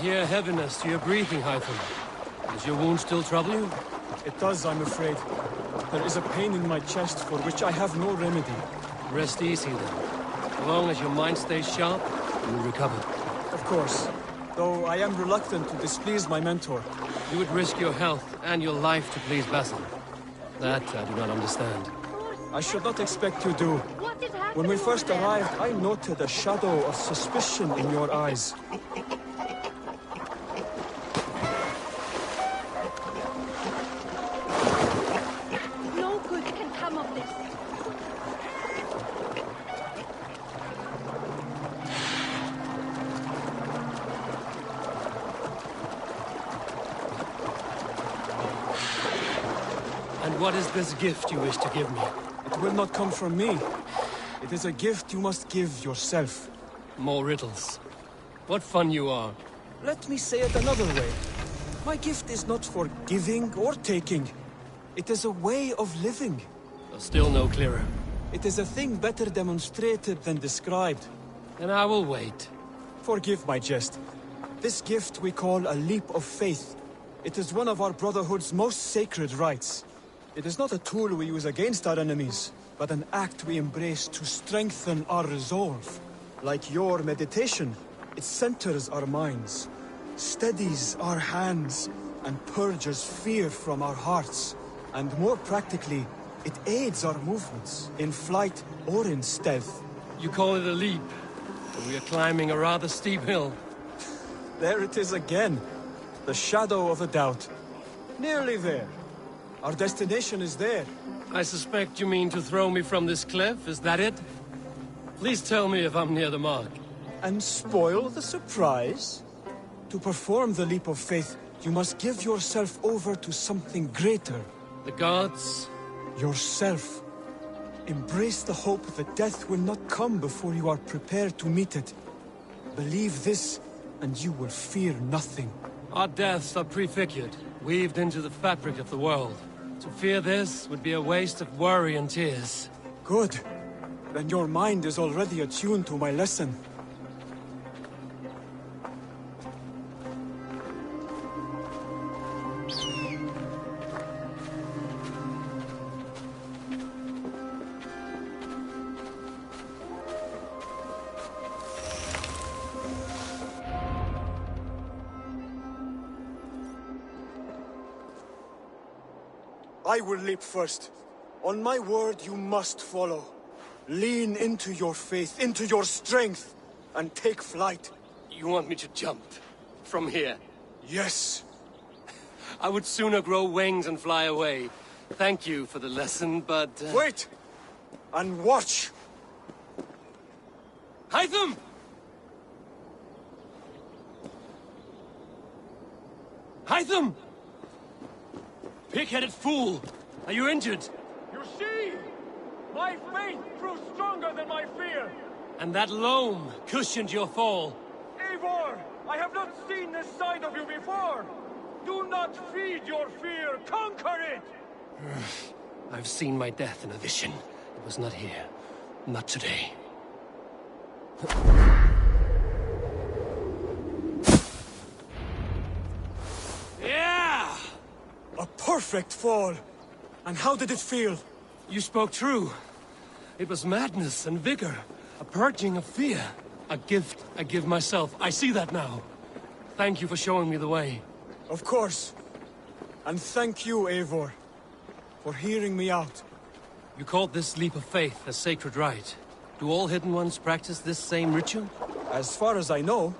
hear heaviness to your breathing, Hytham. Does your wound still trouble you? It does, I'm afraid. There is a pain in my chest for which I have no remedy. Rest easy, then. As long as your mind stays sharp, you will recover. Of course. Though I am reluctant to displease my mentor. You would risk your health and your life to please Basil. That I do not understand. I should not expect you do. When we first arrived, I noted a shadow of suspicion in your eyes. No good can come of this. And what is this gift you wish to give me? It will not come from me. It is a gift you must give yourself. More riddles. What fun you are. Let me say it another way. My gift is not for giving or taking. It is a way of living. Still no clearer. It is a thing better demonstrated than described. Then I will wait. Forgive my jest. This gift we call a leap of faith. It is one of our Brotherhood's most sacred rites. It is not a tool we use against our enemies, but an act we embrace to strengthen our resolve. Like your meditation, it centers our minds, steadies our hands, and purges fear from our hearts. And more practically, it aids our movements, in flight or in stealth. You call it a leap, but we are climbing a rather steep hill. There it is again, the shadow of a doubt. Nearly there. Our destination is there. I suspect you mean to throw me from this cliff, is that it? Please tell me if I'm near the mark. And spoil the surprise? To perform the leap of faith, you must give yourself over to something greater. The gods? Yourself. Embrace the hope that death will not come before you are prepared to meet it. Believe this, and you will fear nothing. Our deaths are prefigured, weaved into the fabric of the world. To fear this would be a waste of worry and tears. Good. Then your mind is already attuned to my lesson. I will leap first. On my word, you must follow. Lean into your faith, into your strength, and take flight. You want me to jump? From here? Yes. I would sooner grow wings and fly away. Thank you for the lesson, but... Wait! And watch! Hytham! Hytham! Pig-headed fool! Are you injured? You see? My faith grew stronger than my fear! And that loam cushioned your fall. Eivor! I have not seen this side of you before! Do not feed your fear! Conquer it! I've seen my death in a vision. It was not here. Not today. Yeah! A perfect fall! And how did it feel? You spoke true. It was madness and vigor. A purging of fear. A gift I give myself. I see that now. Thank you for showing me the way. Of course. And thank you, Eivor, for hearing me out. You called this leap of faith a sacred rite. Do all Hidden Ones practice this same ritual? As far as I know,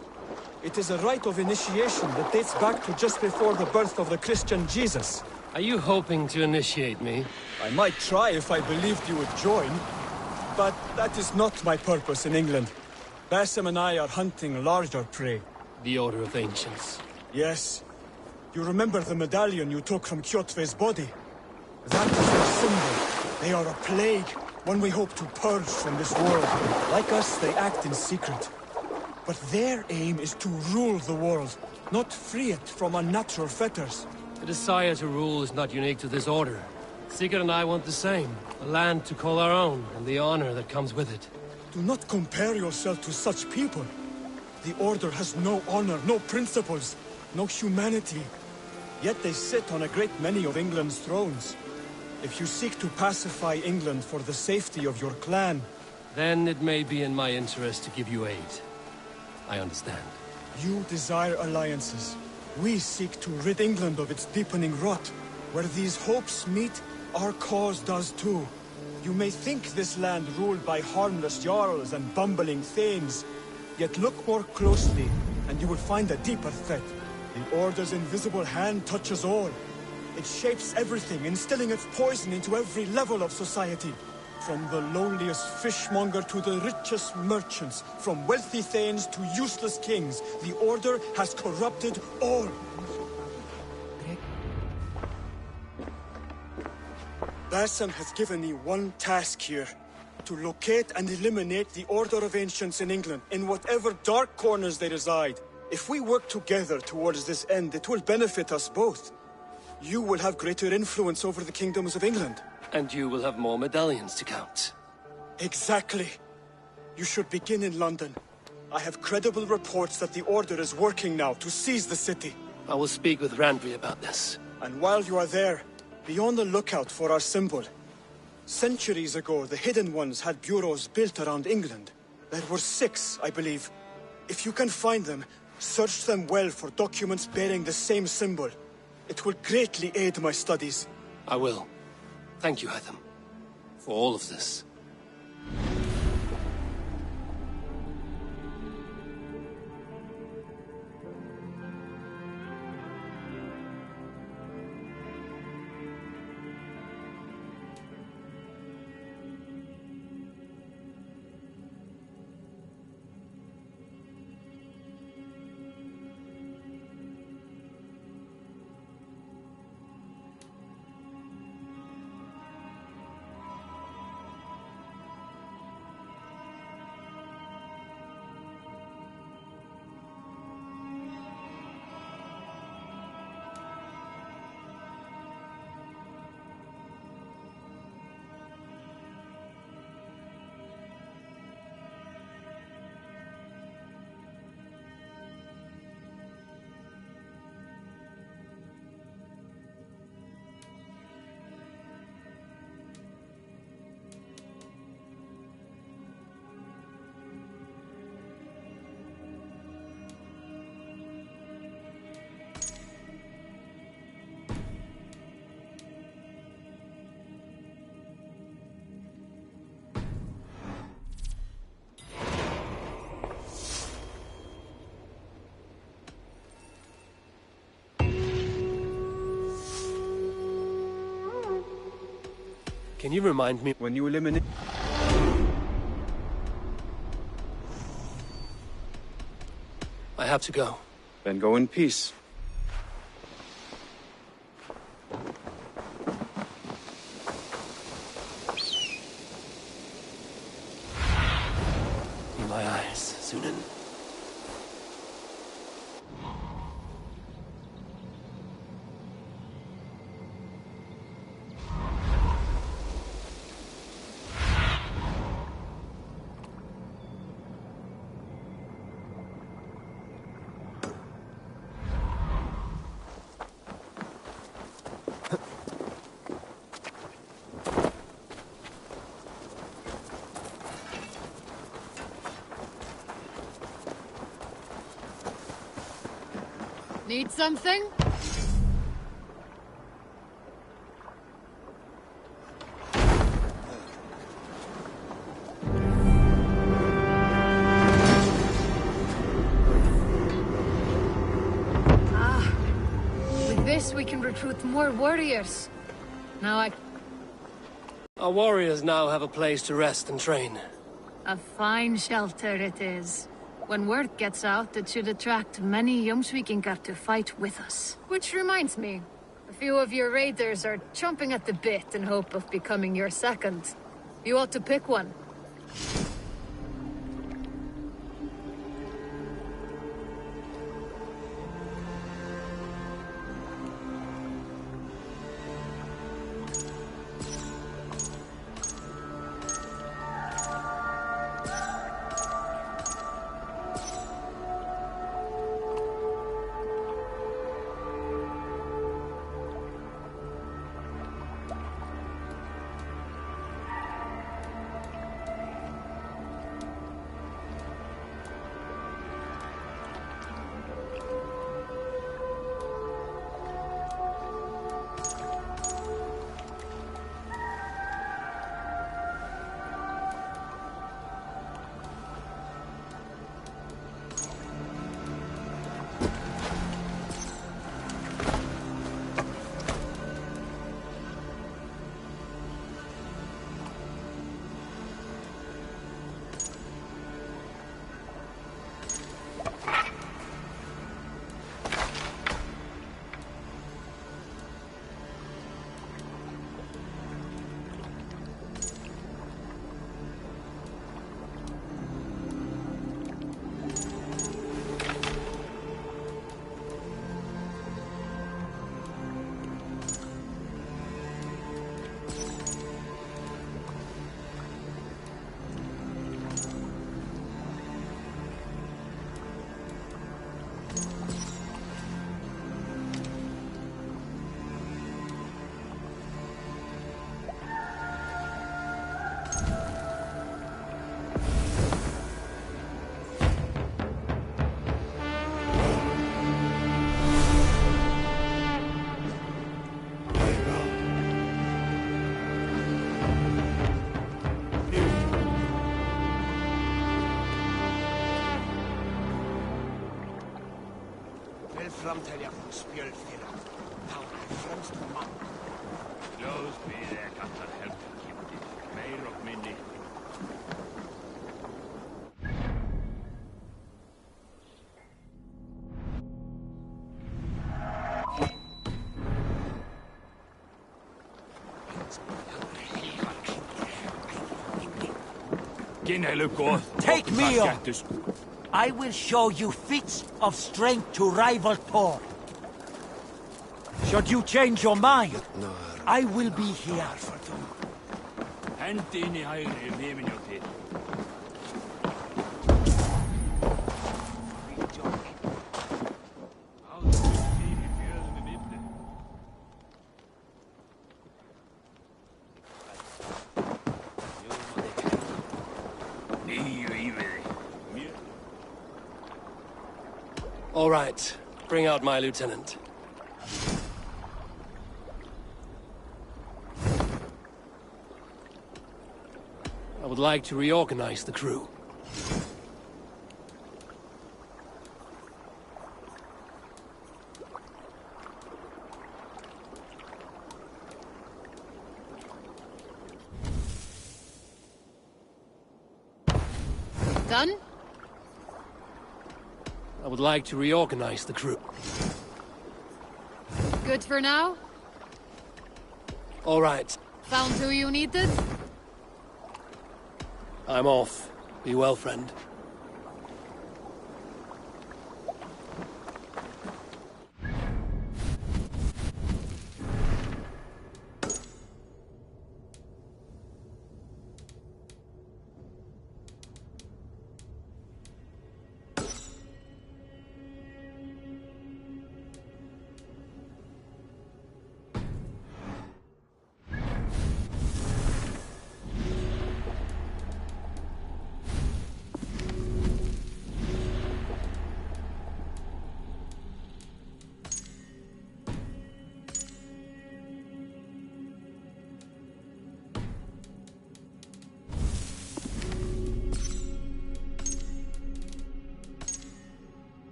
it is a rite of initiation that dates back to just before the birth of the Christian Jesus. Are you hoping to initiate me? I might try if I believed you would join, but that is not my purpose in England. Basim and I are hunting larger prey. The Order of Ancients. Yes. You remember the medallion you took from Kjotve's body? That is their symbol. They are a plague, one we hope to purge from this world. Like us, they act in secret. But their aim is to rule the world, not free it from unnatural fetters. The desire to rule is not unique to this order. Sigurd and I want the same. A land to call our own, and the honor that comes with it. Do not compare yourself to such people. The Order has no honor, no principles, no humanity. Yet they sit on a great many of England's thrones. If you seek to pacify England for the safety of your clan... Then it may be in my interest to give you aid. I understand. You desire alliances. We seek to rid England of its deepening rot. Where these hopes meet, our cause does too. You may think this land ruled by harmless jarls and bumbling thanes. Yet look more closely, and you will find a deeper threat. The Order's invisible hand touches all. It shapes everything, instilling its poison into every level of society. From the lowliest fishmonger to the richest merchants, from wealthy thanes to useless kings, the Order has corrupted all. Bassam has given me one task here. To locate and eliminate the Order of Ancients in England, in whatever dark corners they reside. If we work together towards this end, it will benefit us both. You will have greater influence over the kingdoms of England. And you will have more medallions to count. Exactly. You should begin in London. I have credible reports that the Order is working now to seize the city. I will speak with Randvi about this. And while you are there, be on the lookout for our symbol. Centuries ago, the Hidden Ones had bureaus built around England. There were 6, I believe. If you can find them, search them well for documents bearing the same symbol. It will greatly aid my studies. I will. Thank you, Hytham, for all of this. Can you remind me When you eliminate... I have to go. Then go in peace. In my eyes, Sunan. Need something? With this we can recruit more warriors. Now Our warriors now have a place to rest and train. a fine shelter it is. When word gets out, it should attract many Jomsvikingar to fight with us. Which reminds me, a few of your raiders are chomping at the bit in hope of becoming your second. You ought to pick one. framtälja spjölfyra. Ta främst man. Lås vid det kattar helt kippt. Mer och minni. Take me on! I will show you feats of strength to rival Thor. Should you change your mind, I will be here. Hänt in i hägre miminjotin. All right. Bring out my lieutenant. I would like to reorganize the crew. Done? I would like to reorganize the crew. Good for now? All right. Found who you needed? I'm off. Be well, friend.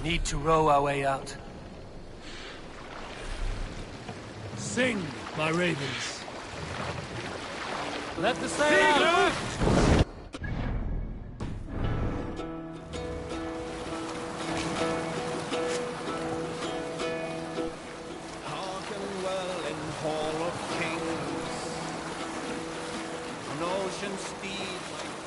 need to row our way out. Sing, my ravens. Let the sail out! Hearken well in Hall of Kings. An ocean steed might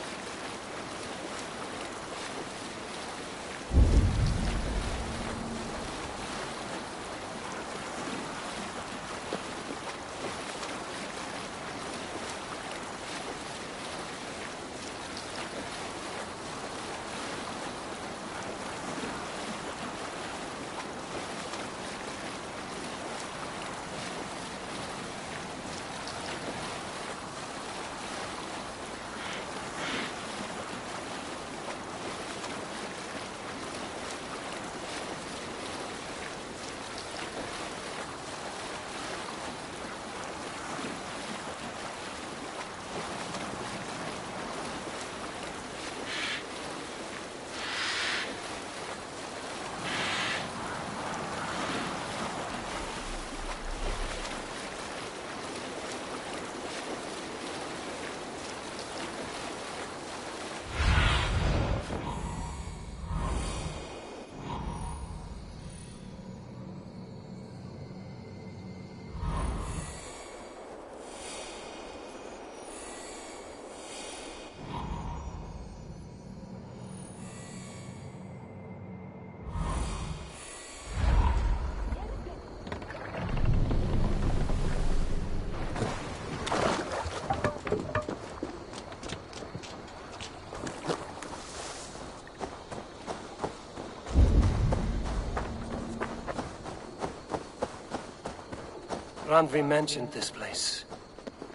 Randvi mentioned this place.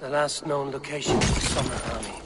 The last known location of the Summer Army.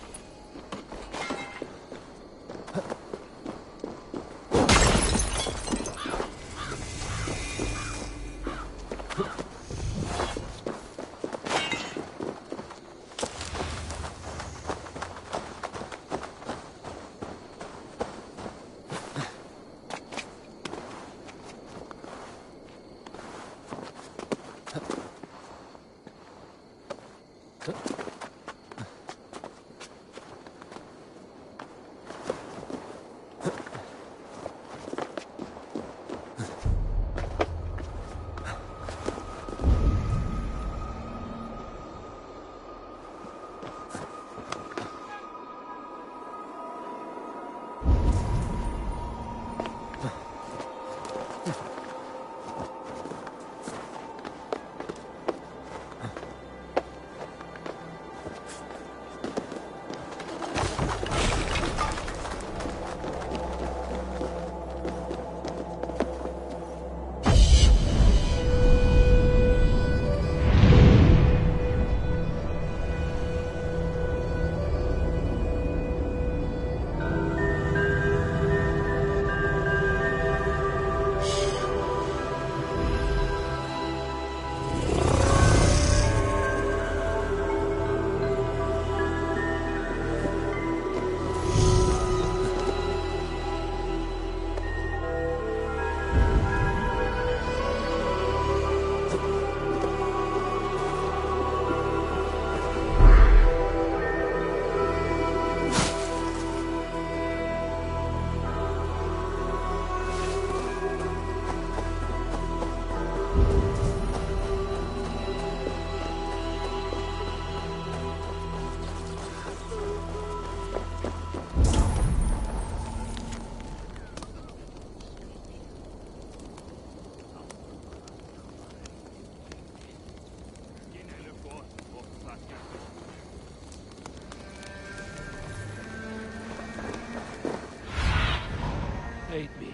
Aid me.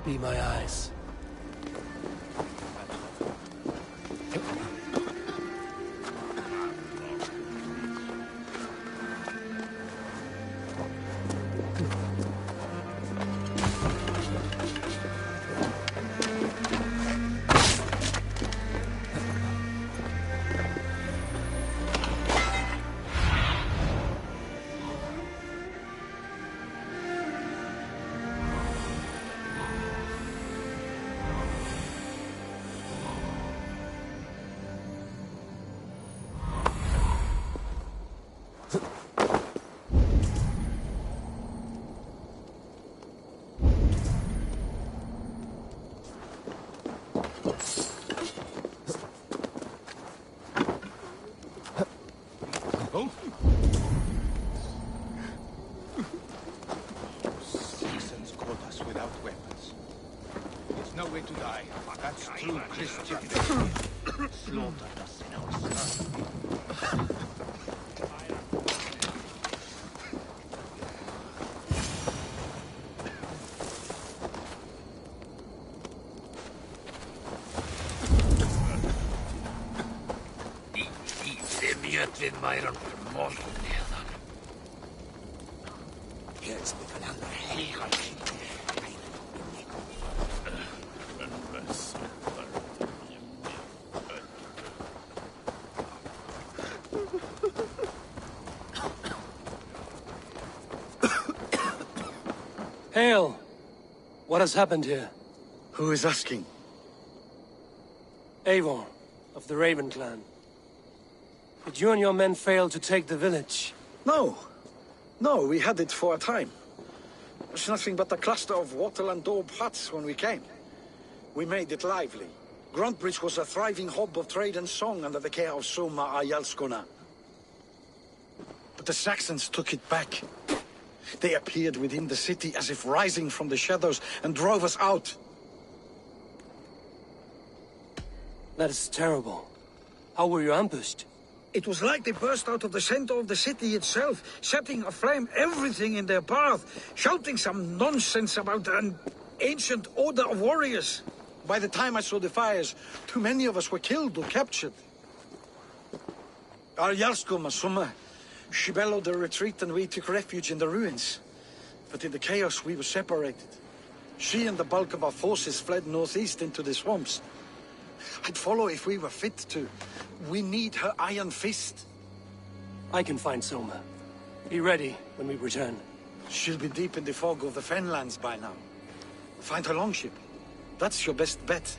Be my eyes. die. That's true Christian. Slaughter the sinners. Mjötrin væran morgun neðan. Hér spyrir hann helgan. Hail! What has happened here? Who is asking? Eivor, of the Raven clan. Did you and your men fail to take the village? No. No, we had it for a time. It was nothing but a cluster of wattle and daub huts when we came. We made it lively. Gruntbridge was a thriving hub of trade and song under the care of Soma Ayalskona. But the Saxons took it back. They appeared within the city as if rising from the shadows and drove us out. That is terrible. How were you ambushed? It was like they burst out of the center of the city itself, setting aflame everything in their path, shouting some nonsense about an ancient order of warriors. By the time I saw the fires, too many of us were killed or captured. Our Jarlskoma, Summa, she bellowed a retreat and we took refuge in the ruins. But in the chaos we were separated. She and the bulk of our forces fled northeast into the swamps. I'd follow if we were fit to. We need her iron fist. I can find Soma. Be ready when we return. She'll be deep in the fog of the Fenlands by now. Find her longship. That's your best bet.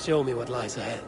Show me what lies ahead.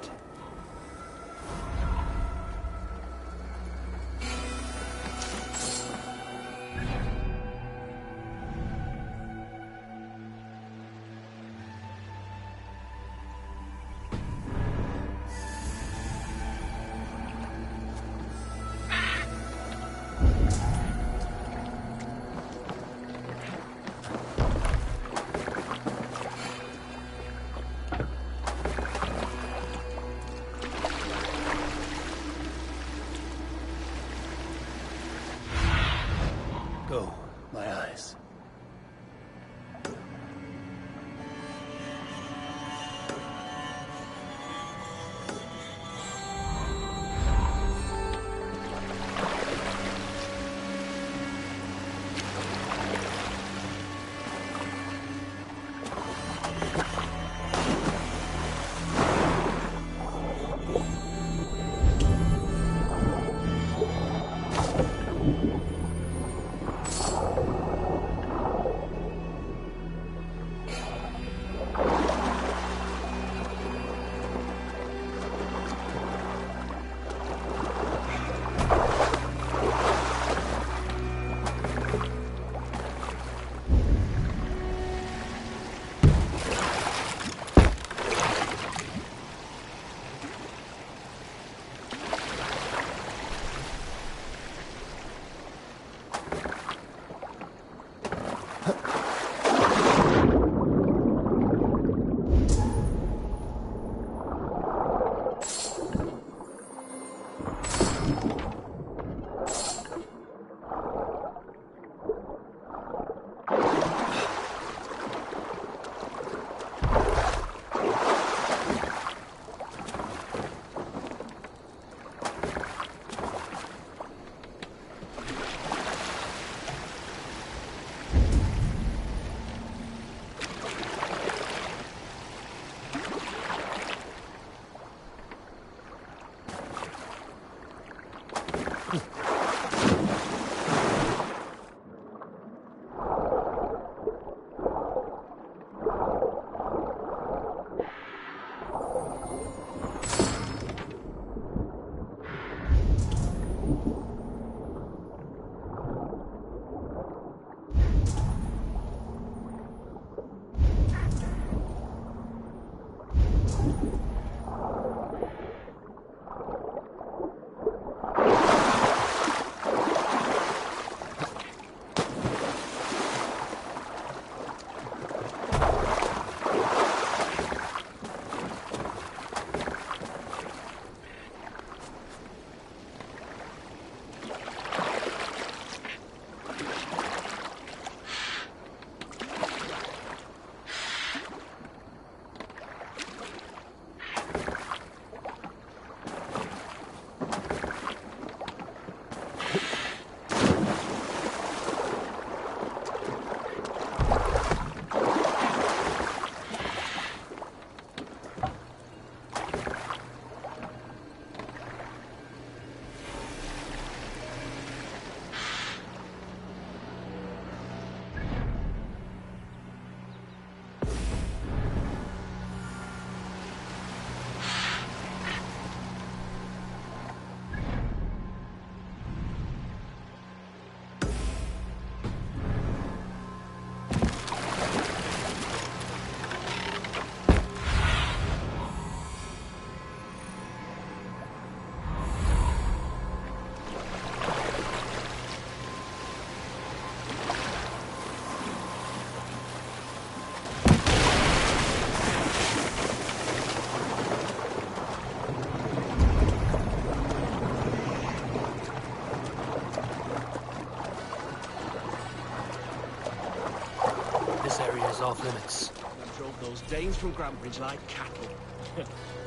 This area is off limits. And drove those Danes from Grantbridge like cattle.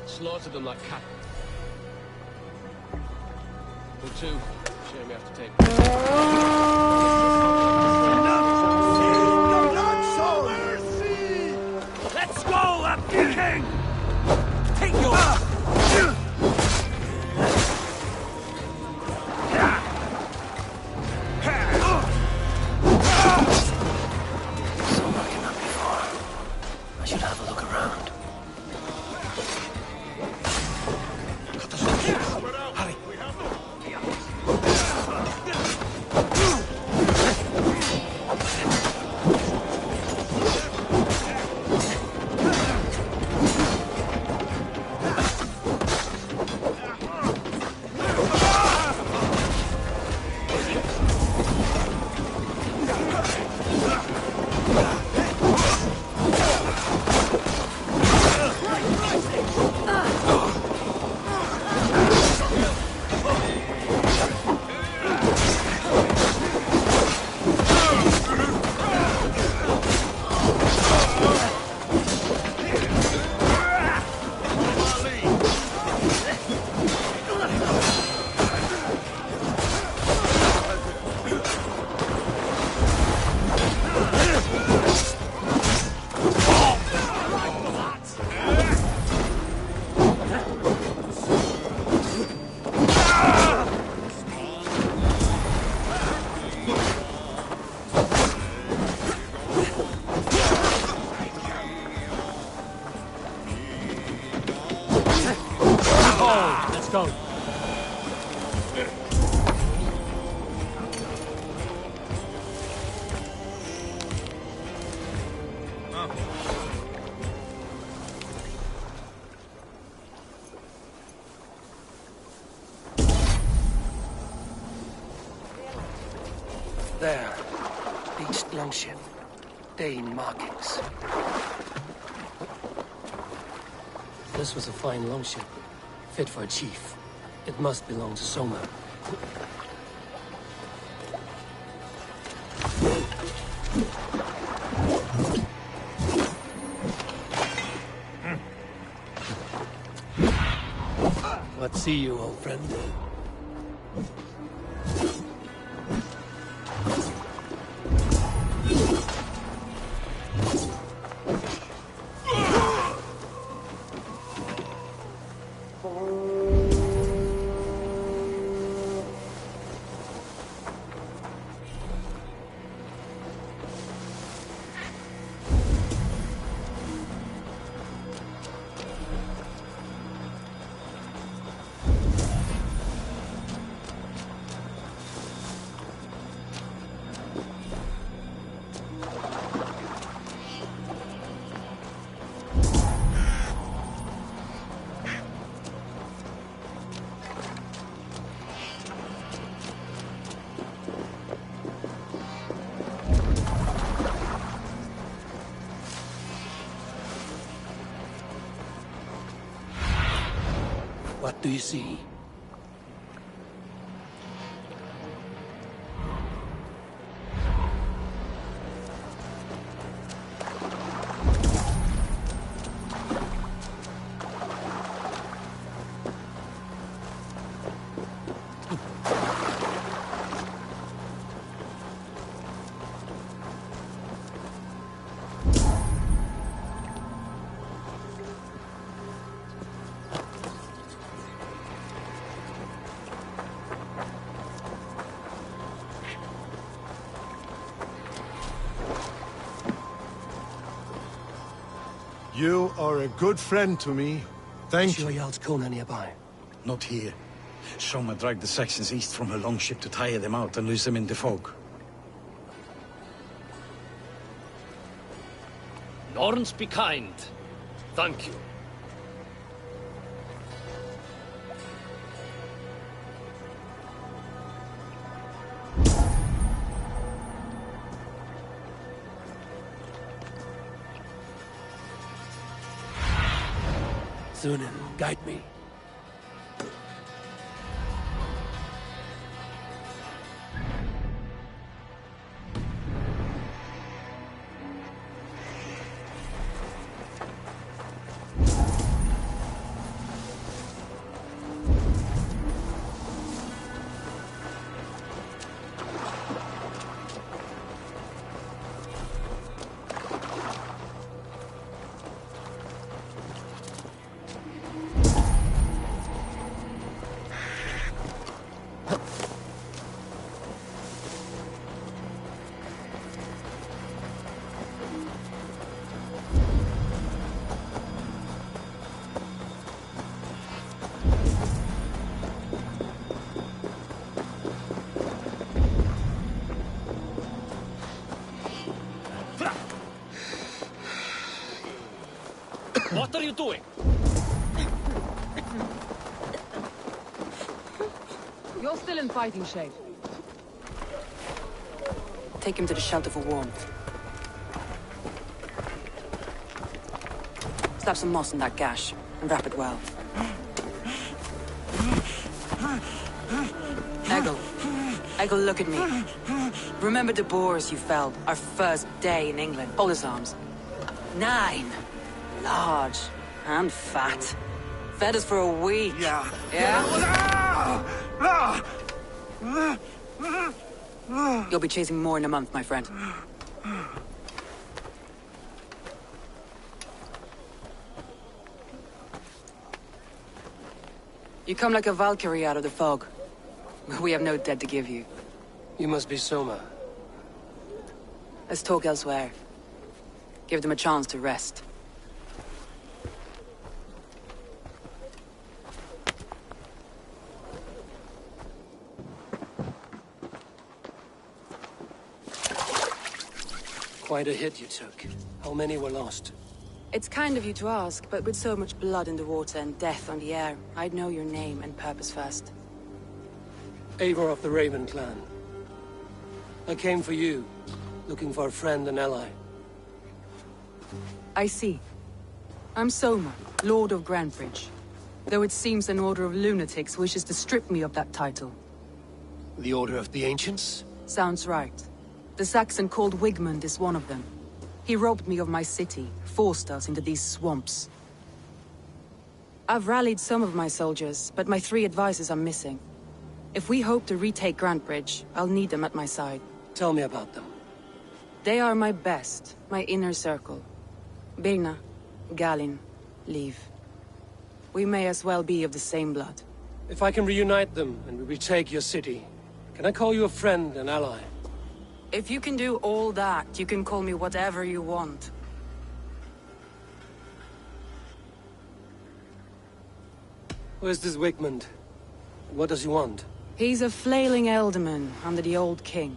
Slaughtered them like cattle. For two. Shame we have to take. Let's go, a Viking! Take your... I should have a look around. Let's go. There. Beached longship. Dane markings. This was a fine longship. Fit for a chief. It must belong to Soma. What see you, old friend? What do you see? You are a good friend to me. Thank you. Sure Jarl's Kona nearby. Not here. Soma dragged the Saxons east from her longship to tire them out and lose them in the fog. Norns be kind. Thank you. Sunan, guide me. What are you doing? You're still in fighting shape. Take him to the shelter for warmth. Slap some moss in that gash, and wrap it well. Eggle, look at me. Remember the boars you felled, our first day in England? Hold his arms. 9. Large. And fat. Fed us for a week. Yeah. Yeah? You'll be chasing more in a month, my friend. You come like a Valkyrie out of the fog. We have no dead to give you. You must be Soma. Let's talk elsewhere. Give them a chance to rest. Quite a hit you took. How many were lost? It's kind of you to ask, but with so much blood in the water and death on the air, I'd know your name and purpose first. Eivor of the Raven clan. I came for you, looking for a friend and ally. I see. I'm Soma, Lord of Grantebridge. Though it seems an order of lunatics wishes to strip me of that title. The Order of the Ancients? Sounds right. The Saxon called Wigmund is one of them. He robbed me of my city, forced us into these swamps. I've rallied some of my soldiers, but my 3 advisors are missing. If we hope to retake Grantebridge, I'll need them at my side. Tell me about them. They are my best, my inner circle. Birna, Galin, Liv. We may as well be of the same blood. If I can reunite them and we retake your city, can I call you a friend and ally? If you can do all that, you can call me whatever you want. Where's this Wigmund? What does he want? He's a flailing ealdorman under the old king.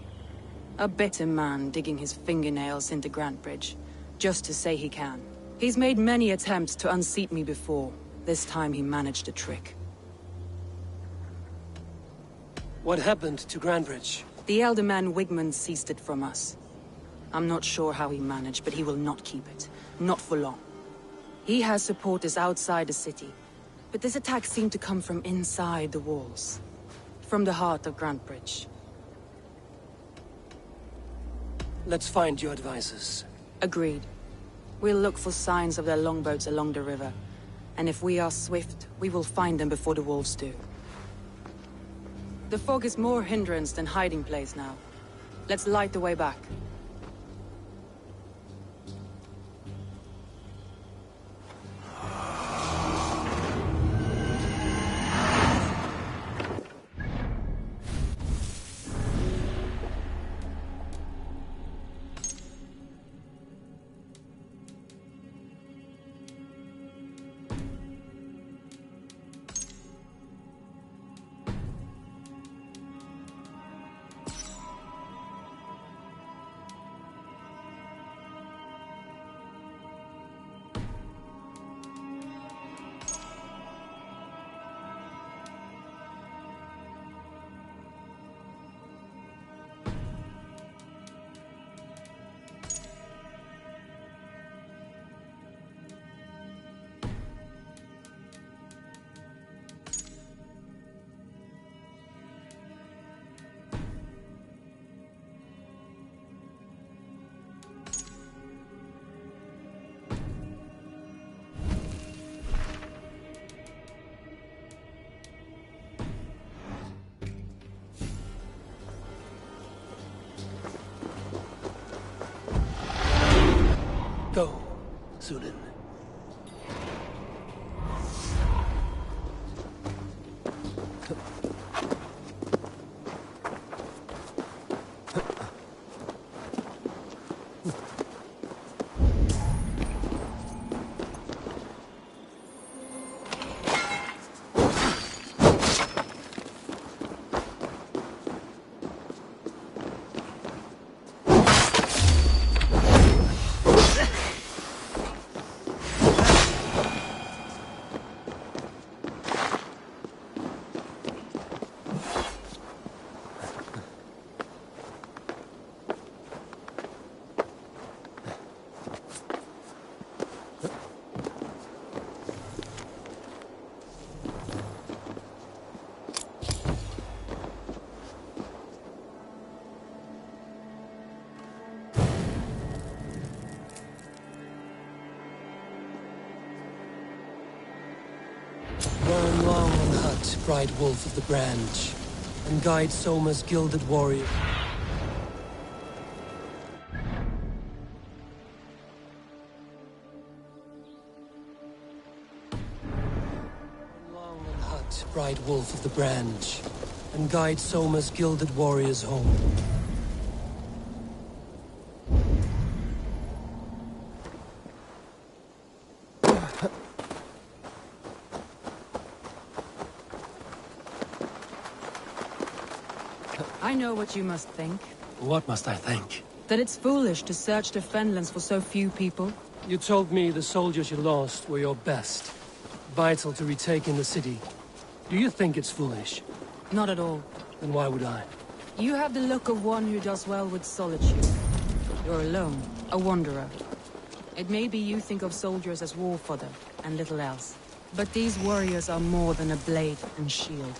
A bitter man digging his fingernails into Grantebridge, just to say he can. He's made many attempts to unseat me before. This time he managed a trick. What happened to Grantebridge? The ealdorman Wigmund seized it from us. I'm not sure how he managed, but he will not keep it. Not for long. He has supporters outside the city, but this attack seemed to come from inside the walls. From the heart of Grantebridge. Let's find your advisors. Agreed. We'll look for signs of their longboats along the river. And if we are swift, we will find them before the wolves do. The fog is more hindrance than hiding place now. Let's light the way back. Go, Zulin. Burn long and hut, bright wolf of the branch, and guide Soma's gilded warrior. Burn long and hut, bright wolf of the branch, and guide Soma's gilded warriors home. I know what you must think. What must I think? That it's foolish to search the Fenlands for so few people. You told me the soldiers you lost were your best. Vital to retaking the city. Do you think it's foolish? Not at all. Then why would I? You have the look of one who does well with solitude. You're alone, a wanderer. It may be you think of soldiers as war fodder, and little else. But these warriors are more than a blade and shield.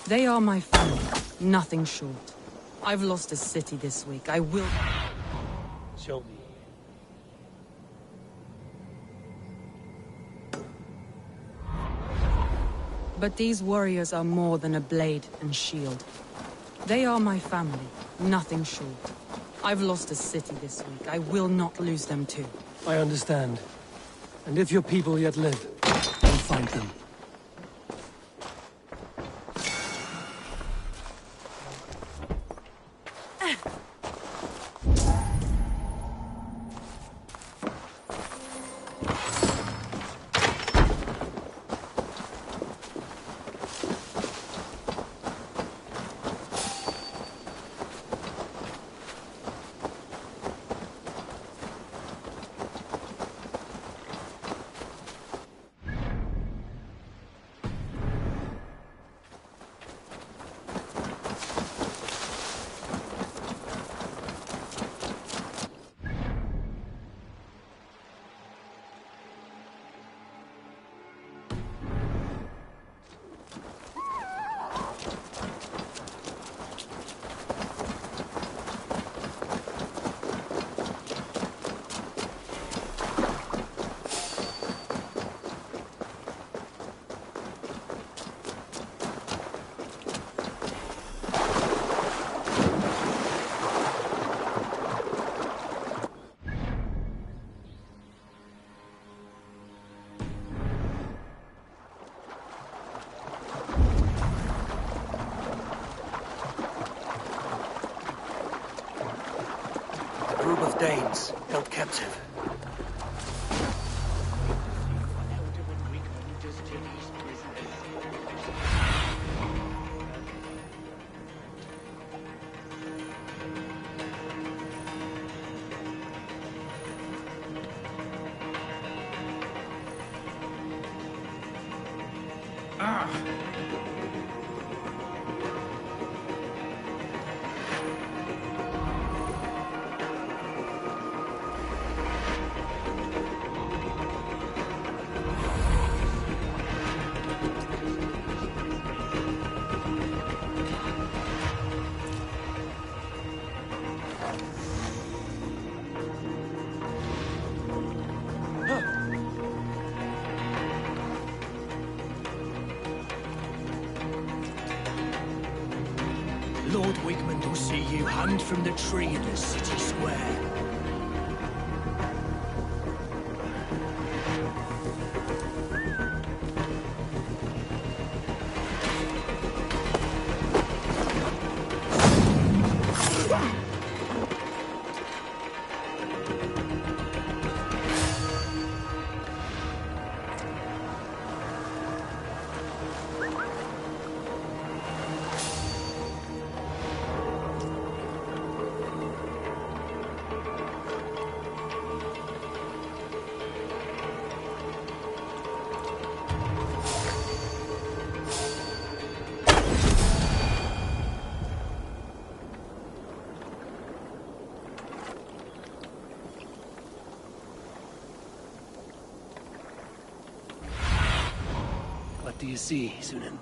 They are my family, nothing short. I've lost a city this week. I will... Show me. But these warriors are more than a blade and shield. They are my family, nothing short. I've lost a city this week. I will not lose them too. I understand. And if your people yet live, I'll find them. Danes, held captive. Lord Wigmund will see you hanged from the tree in the city square. What do you see, Sunan?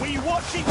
We watching?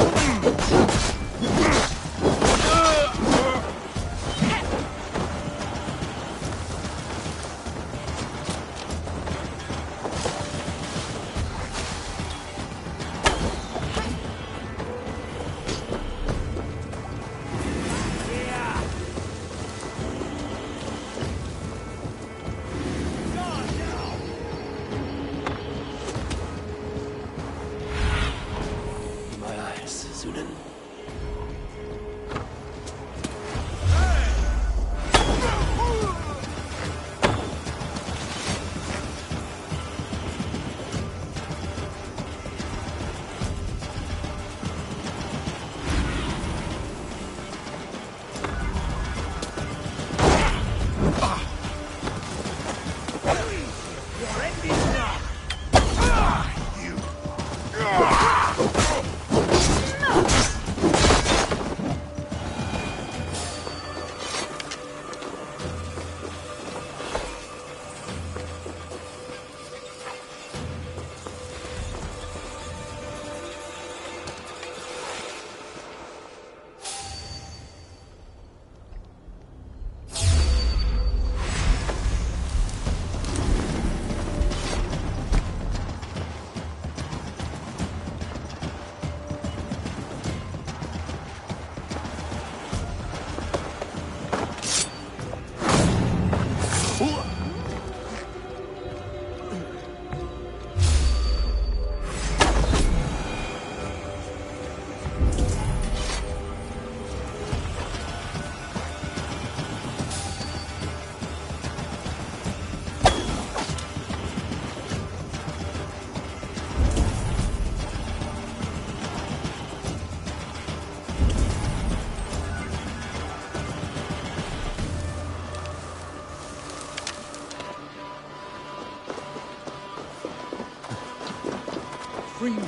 Free me.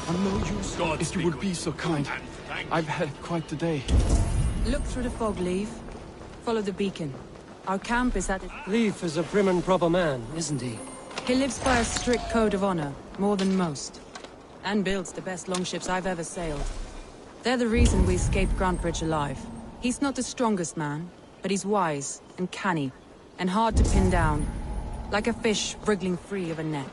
I'm no use. If you would be so kind. I've had quite the day. Look through the fog, Leaf. Follow the beacon. Our camp is at it. Leif is a prim and proper man, isn't he? He lives by a strict code of honor, more than most. And builds the best longships I've ever sailed. They're the reason we escaped Grantebridge alive. He's not the strongest man, but he's wise and canny, and hard to pin down. Like a fish wriggling free of a net.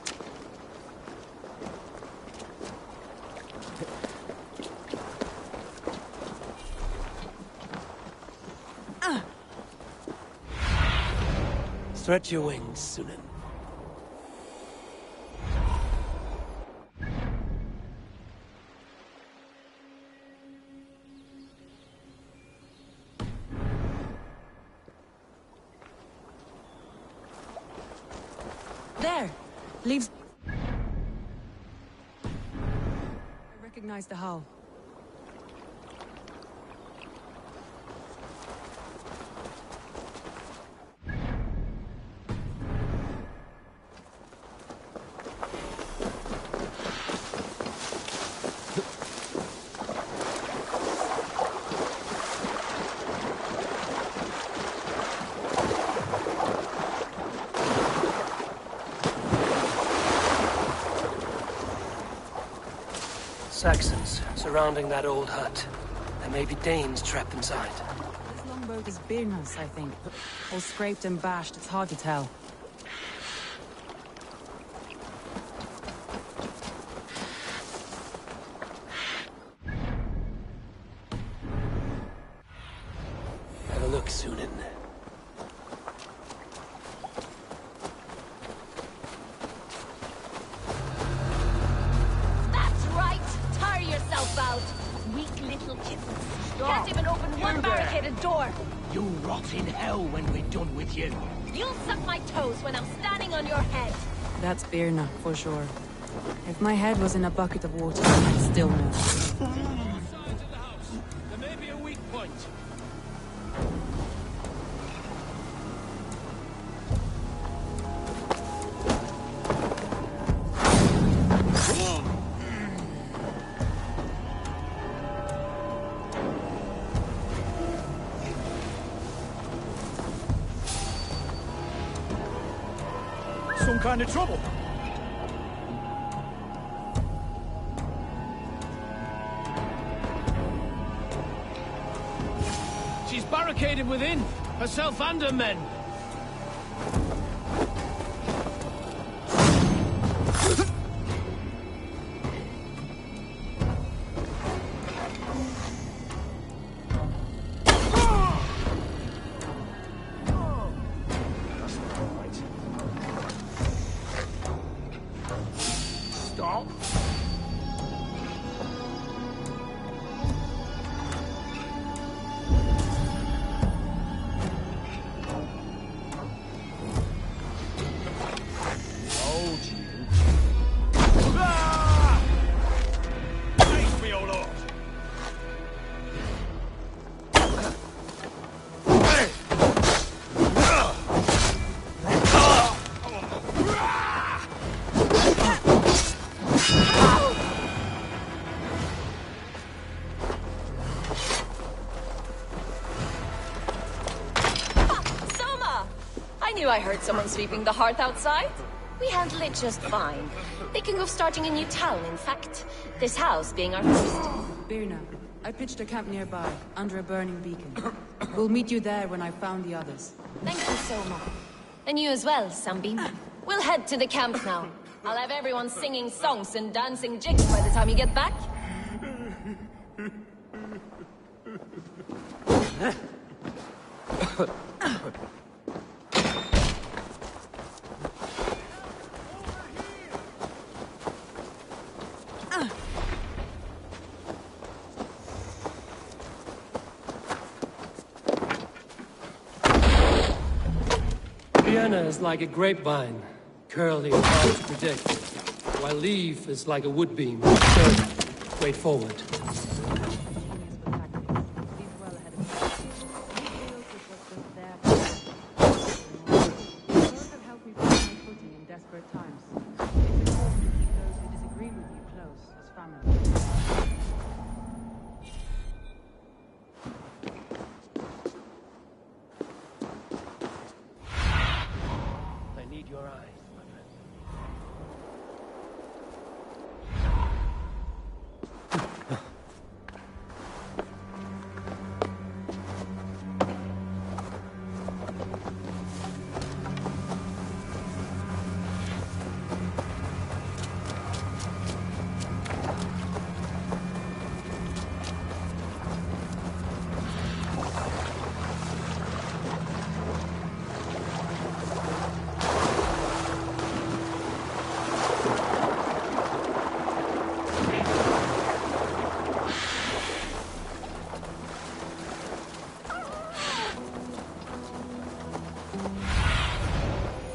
Stretch your wings, Sunan. There! Leaves... I recognize the hull. Saxons surrounding that old hut. There may be Danes trapped inside. This longboat is Birna's, I think. All scraped and bashed, it's hard to tell. Have a look, Sunan. Can't even open one barricaded door. You'll rot in hell when we're done with you. You'll suck my toes when I'm standing on your head. That's Birna, for sure. If my head was in a bucket of water, I'd still know. Sides of the house. There may be a weak point. Some kind of trouble. barricaded within, herself and her men. Stop. Hold you. Ah! Face me, O Lord. I knew I heard someone sweeping the hearth outside. We handled it just fine. Thinking of starting a new town, in fact. This house being our first. Birna, I pitched a camp nearby, under a burning beacon. We'll meet you there when I've found the others. Thank you so much. And you as well, Sunbeam. We'll head to the camp now. I'll have everyone singing songs and dancing jigs by the time you get back. Vienna is like a grapevine, curly and hard to predict, while Leaf is like a wood beam, sturdy, straightforward. Your eyes, my friend.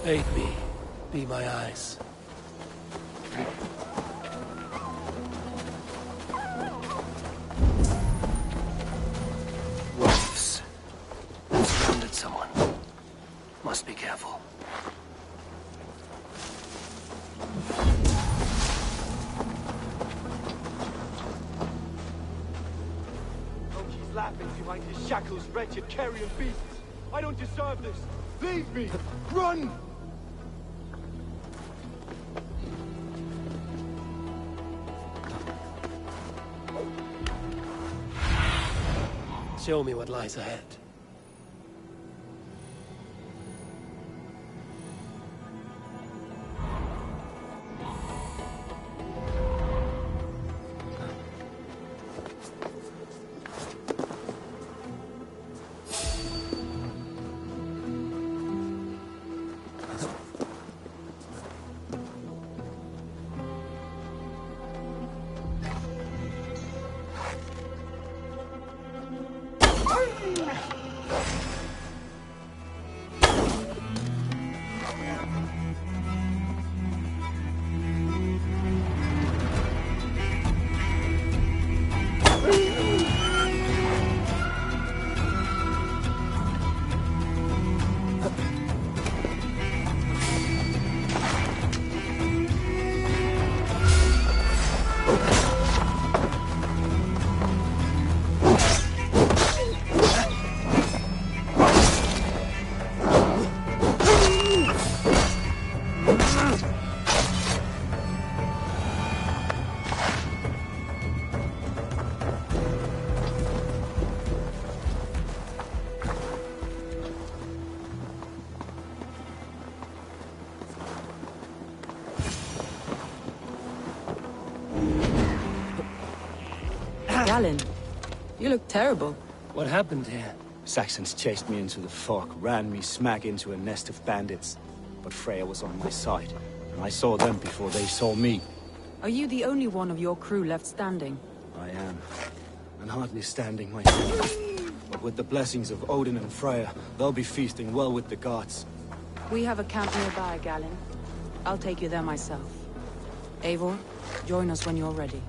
Aid me. Be my eyes. Wolves. Surrounded someone. Must be careful. Loki's laughing behind his shackles, wretched carrion beasts. I don't deserve this. Leave me! Run! Show me what lies ahead. Galen, you look terrible. What happened here? Saxons chased me into the fog, ran me smack into a nest of bandits. But Freya was on my side, and I saw them before they saw me. Are you the only one of your crew left standing? I am, and hardly standing myself. But with the blessings of Odin and Freya, they'll be feasting well with the gods. We have a camp nearby, Galen. I'll take you there myself. Eivor, join us when you're ready.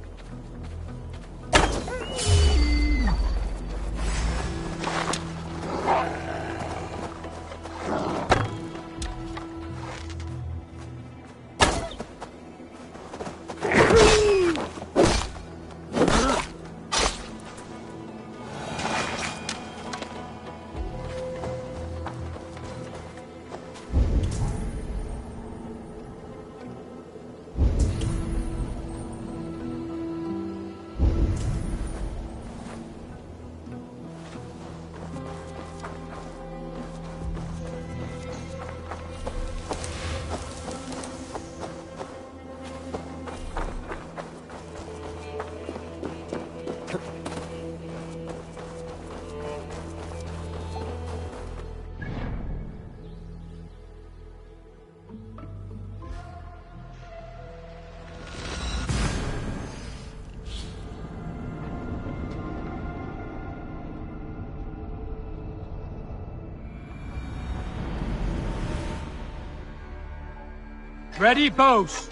Ready, bows!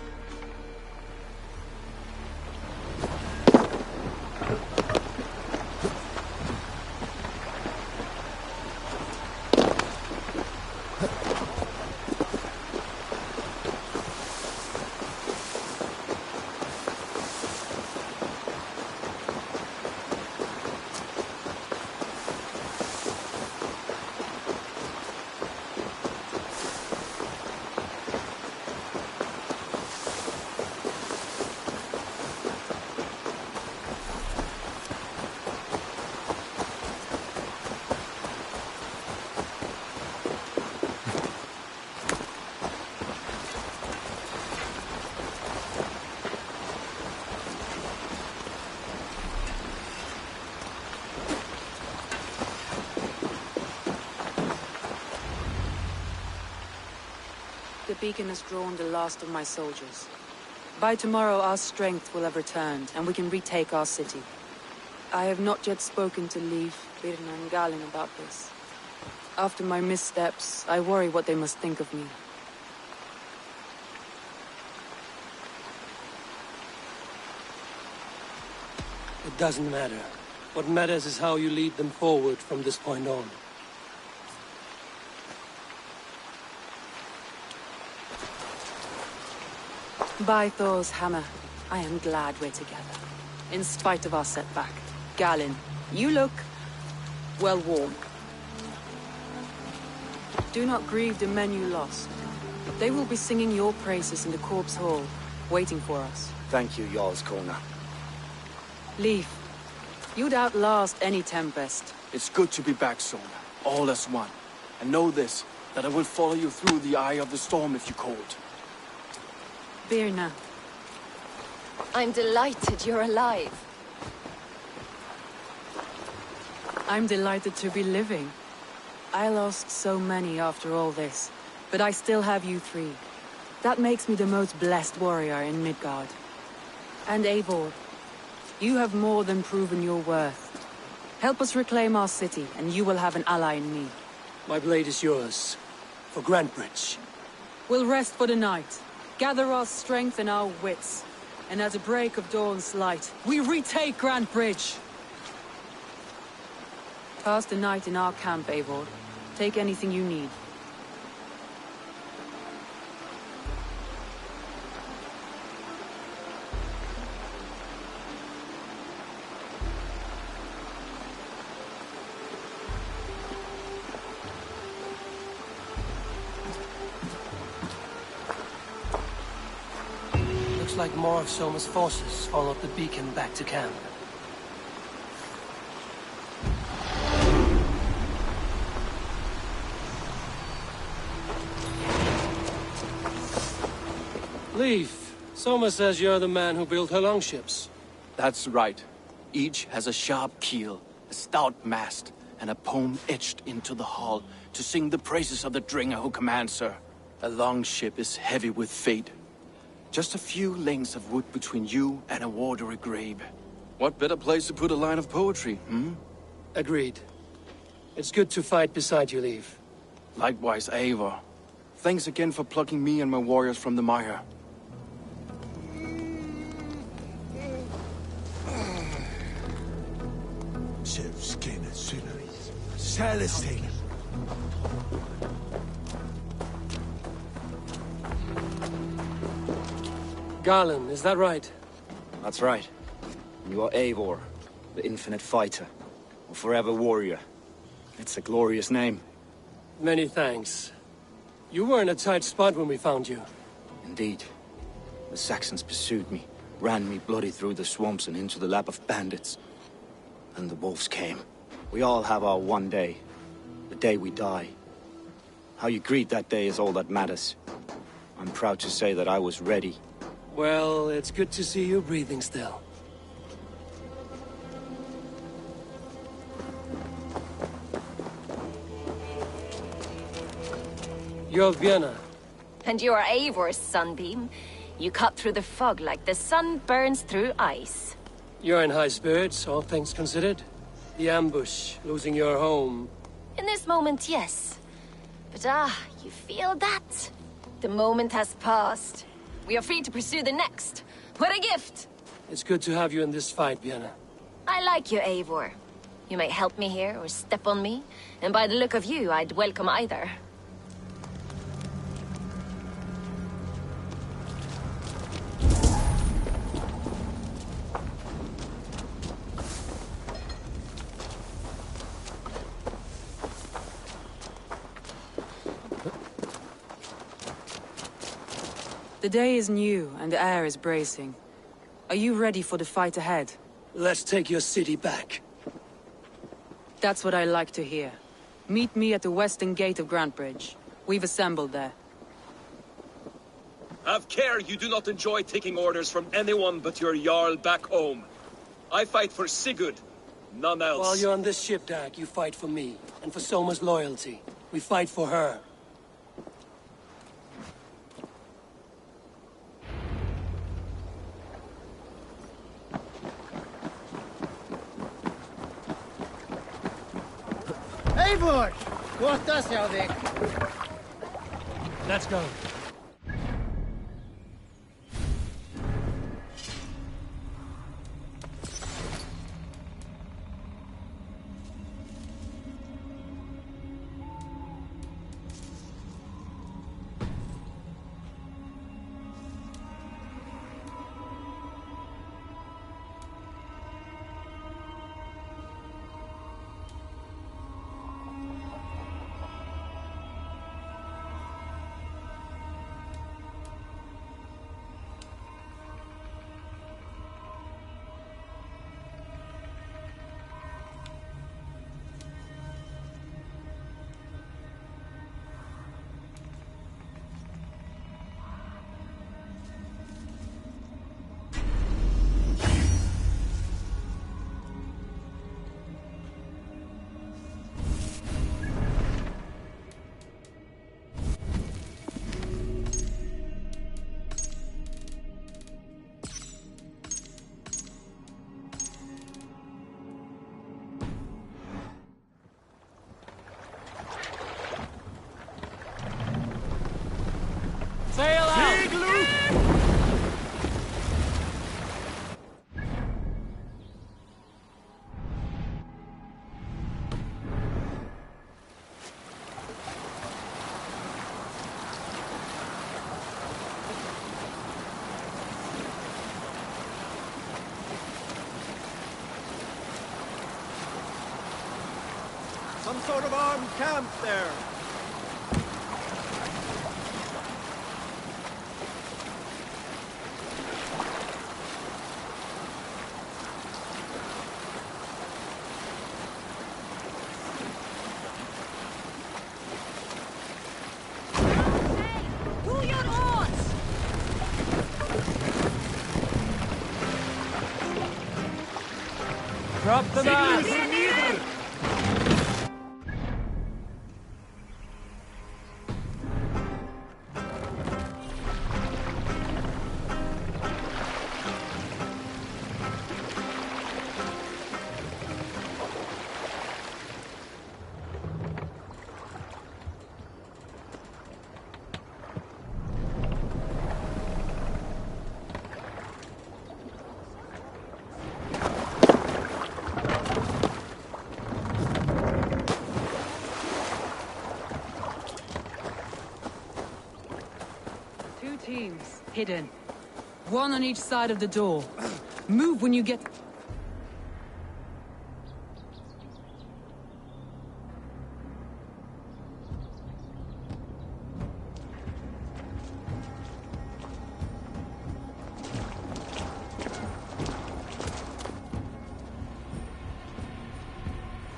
The beacon has drawn the last of my soldiers. By tomorrow our strength will have returned, and we can retake our city. I have not yet spoken to Leif, Birna and Galen about this. After my missteps, I worry what they must think of me. It doesn't matter. What matters is how you lead them forward from this point on. By Thor's hammer, I am glad we're together. In spite of our setback. Galen, you look... well, warm. Do not grieve the men you lost. They will be singing your praises in the Corpse Hall, waiting for us. Thank you, Jarl's Corner. Leif, you'd outlast any tempest. It's good to be back, Sona. All as one. And know this, that I will follow you through the eye of the storm if you called. Birna. I'm delighted you're alive. I'm delighted to be living. I lost so many after all this, but I still have you three. That makes me the most blessed warrior in Midgard. And Eivor, you have more than proven your worth. Help us reclaim our city, and you will have an ally in me. My blade is yours. For Grantebridge. We'll rest for the night. Gather our strength and our wits. And at the break of dawn's light, we retake Grantebridge! Pass the night in our camp, Eivor. Take anything you need. Looks like more of Soma's forces followed the beacon back to camp. Leif, Soma says you're the man who built her longships. That's right. Each has a sharp keel, a stout mast, and a poem etched into the hull to sing the praises of the Dringer who commands her. A long ship is heavy with fate. Just a few lengths of wood between you and a watery grave. What better place to put a line of poetry, hmm? Agreed. It's good to fight beside you, Leave. Likewise, Eivor. Thanks again for plucking me and my warriors from the mire. Garland, is that right? That's right. You are Eivor, the infinite fighter, a forever warrior. It's a glorious name. Many thanks. You were in a tight spot when we found you. Indeed. The Saxons pursued me, ran me bloody through the swamps and into the lap of bandits. And the wolves came. We all have our one day. The day we die. How you greet that day is all that matters. I'm proud to say that I was ready. Well, it's good to see you breathing still. You're Vienna. And you are Eivor's sunbeam. You cut through the fog like the sun burns through ice. You're in high spirits, all things considered. The ambush, losing your home. In this moment, yes. But you feel that? The moment has passed. We are free to pursue the next. What a gift! It's good to have you in this fight, Vienna. I like you, Eivor. You may help me here or step on me, and by the look of you, I'd welcome either. The day is new, and the air is bracing. Are you ready for the fight ahead? Let's take your city back. That's what I like to hear. Meet me at the western gate of Grantebridge. We've assembled there. Have care you do not enjoy taking orders from anyone but your Jarl back home. I fight for Sigurd, none else. While you're on this ship, Dag, you fight for me, and for Soma's loyalty. We fight for her. Eivor! Gåta, Selvik! Let's go. Sail out! Some sort of armed camp there. Drop the mast! Teams, hidden. One on each side of the door. Move when you get...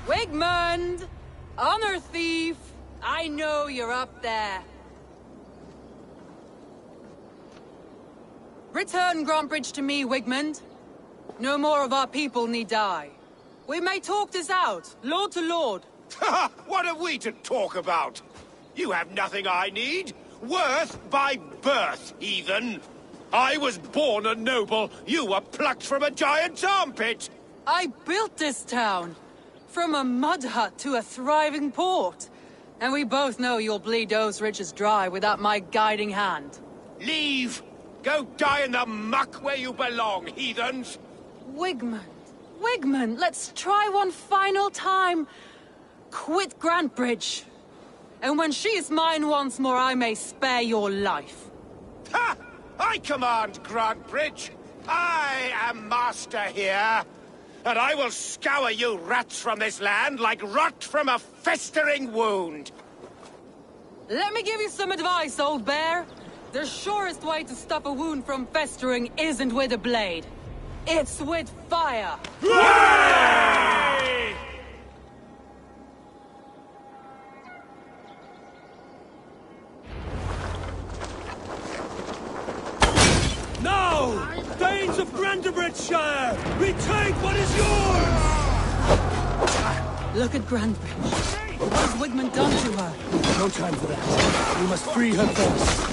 Wigmund! Honor thief! I know you're up there. Return Grantbridge to me, Wigmund. No more of our people need die. We may talk this out, lord to lord. What have we to talk about? You have nothing I need. Worth by birth, heathen. I was born a noble. You were plucked from a giant's armpit. I built this town. From a mud hut to a thriving port. And we both know you'll bleed those riches dry without my guiding hand. Leave! Go die in the muck where you belong, heathens! Wigmund, Wigmund, let's try one final time. Quit Grantbridge. And when she is mine once more, I may spare your life. Ha! I command Grantbridge. I am master here. And I will scour you rats from this land like rot from a festering wound. Let me give you some advice, old bear. The surest way to stop a wound from festering isn't with a blade. It's with fire! Hooray! No! Danes of Brandenburgshire! Retake what is yours! Look at Grantbridge. What has Wigmund done to her? No time for that. We must free her first.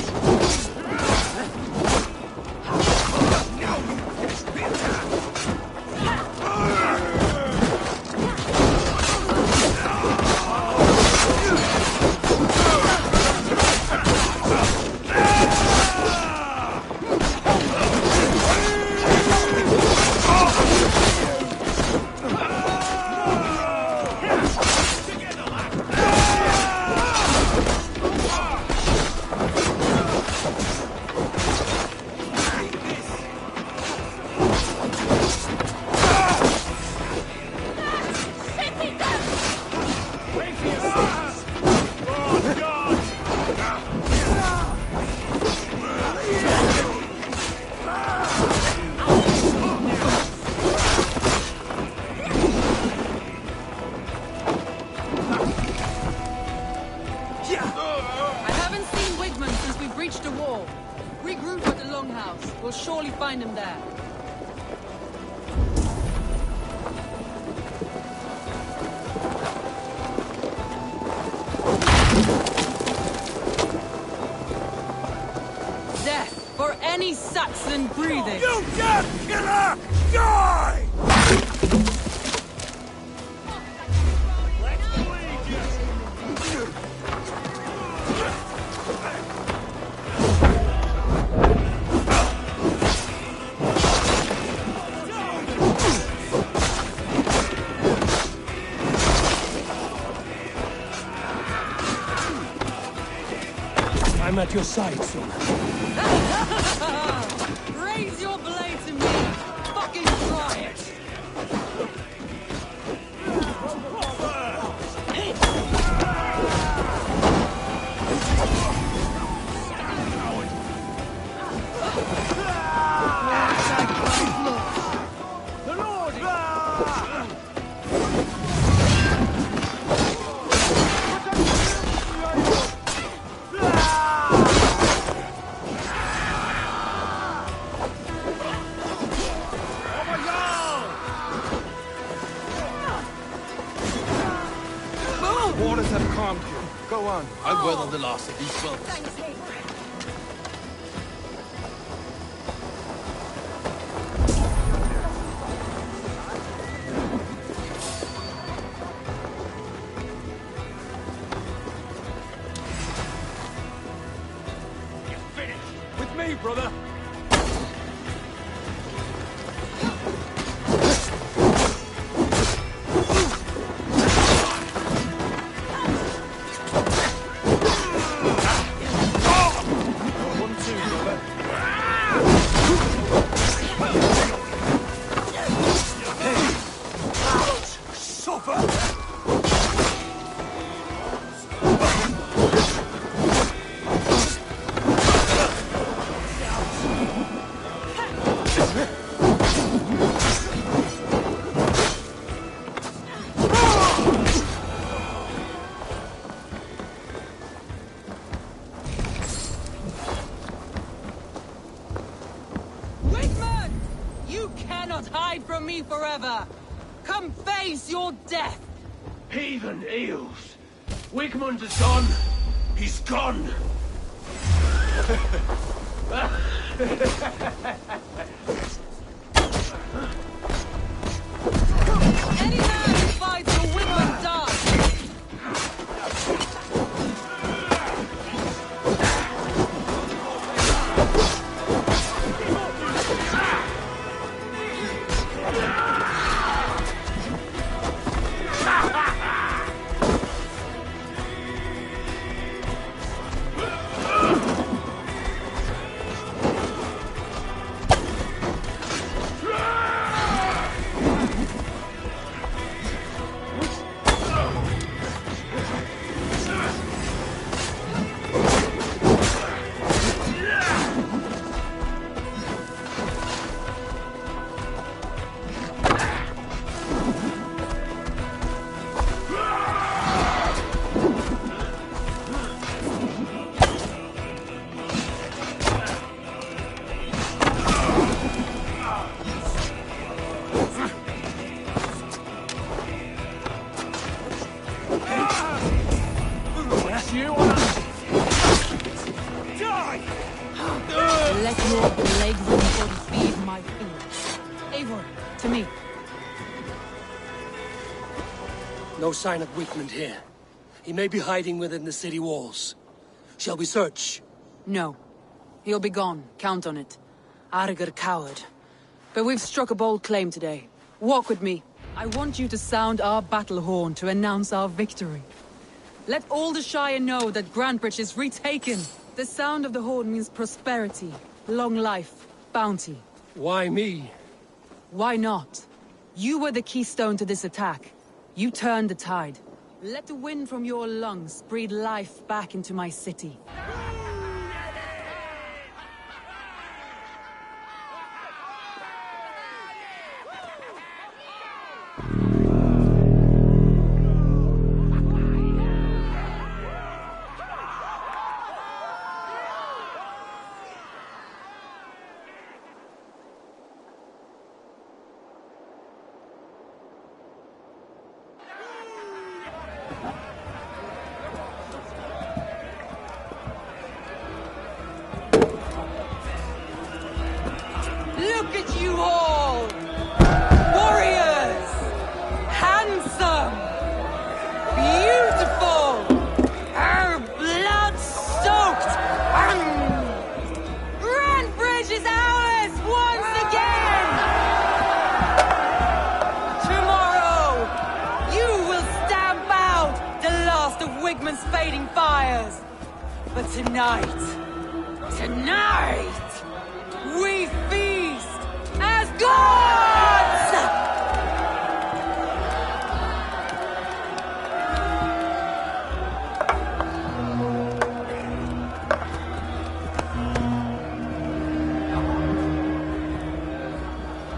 We'll surely find him there. Death for any Saxon breathing! You damn killer! Die! I'm at your side soon. Raise your blade to me! Fucking try it! The Lord! waters have calmed you. Go on. I've weathered the last of these swells. Thanks, Eivor. With me, brother! Wigman! You cannot hide from me forever! Come face your death! Heathen eels! Wigmund is gone! He's gone! Any man who fights for Wigman dies! Let your blade-ridden body feed my fears. Eivor, to me. No sign of Wigmund here. He may be hiding within the city walls. Shall we search? No. He'll be gone. Count on it. Arger coward. But we've struck a bold claim today. Walk with me. I want you to sound our battle horn to announce our victory. Let all the Shire know that Grantbridge is retaken. The sound of the horn means prosperity, long life, bounty. Why me? Why not? You were the keystone to this attack. You turned the tide. Let the wind from your lungs breathe life back into my city. Look at you all! Warriors! Handsome! Beautiful! Blood-soaked! Grantbridge is ours once again! Tomorrow, you will stamp out the last of Wigman's fading fires. But tonight, we feast as gods!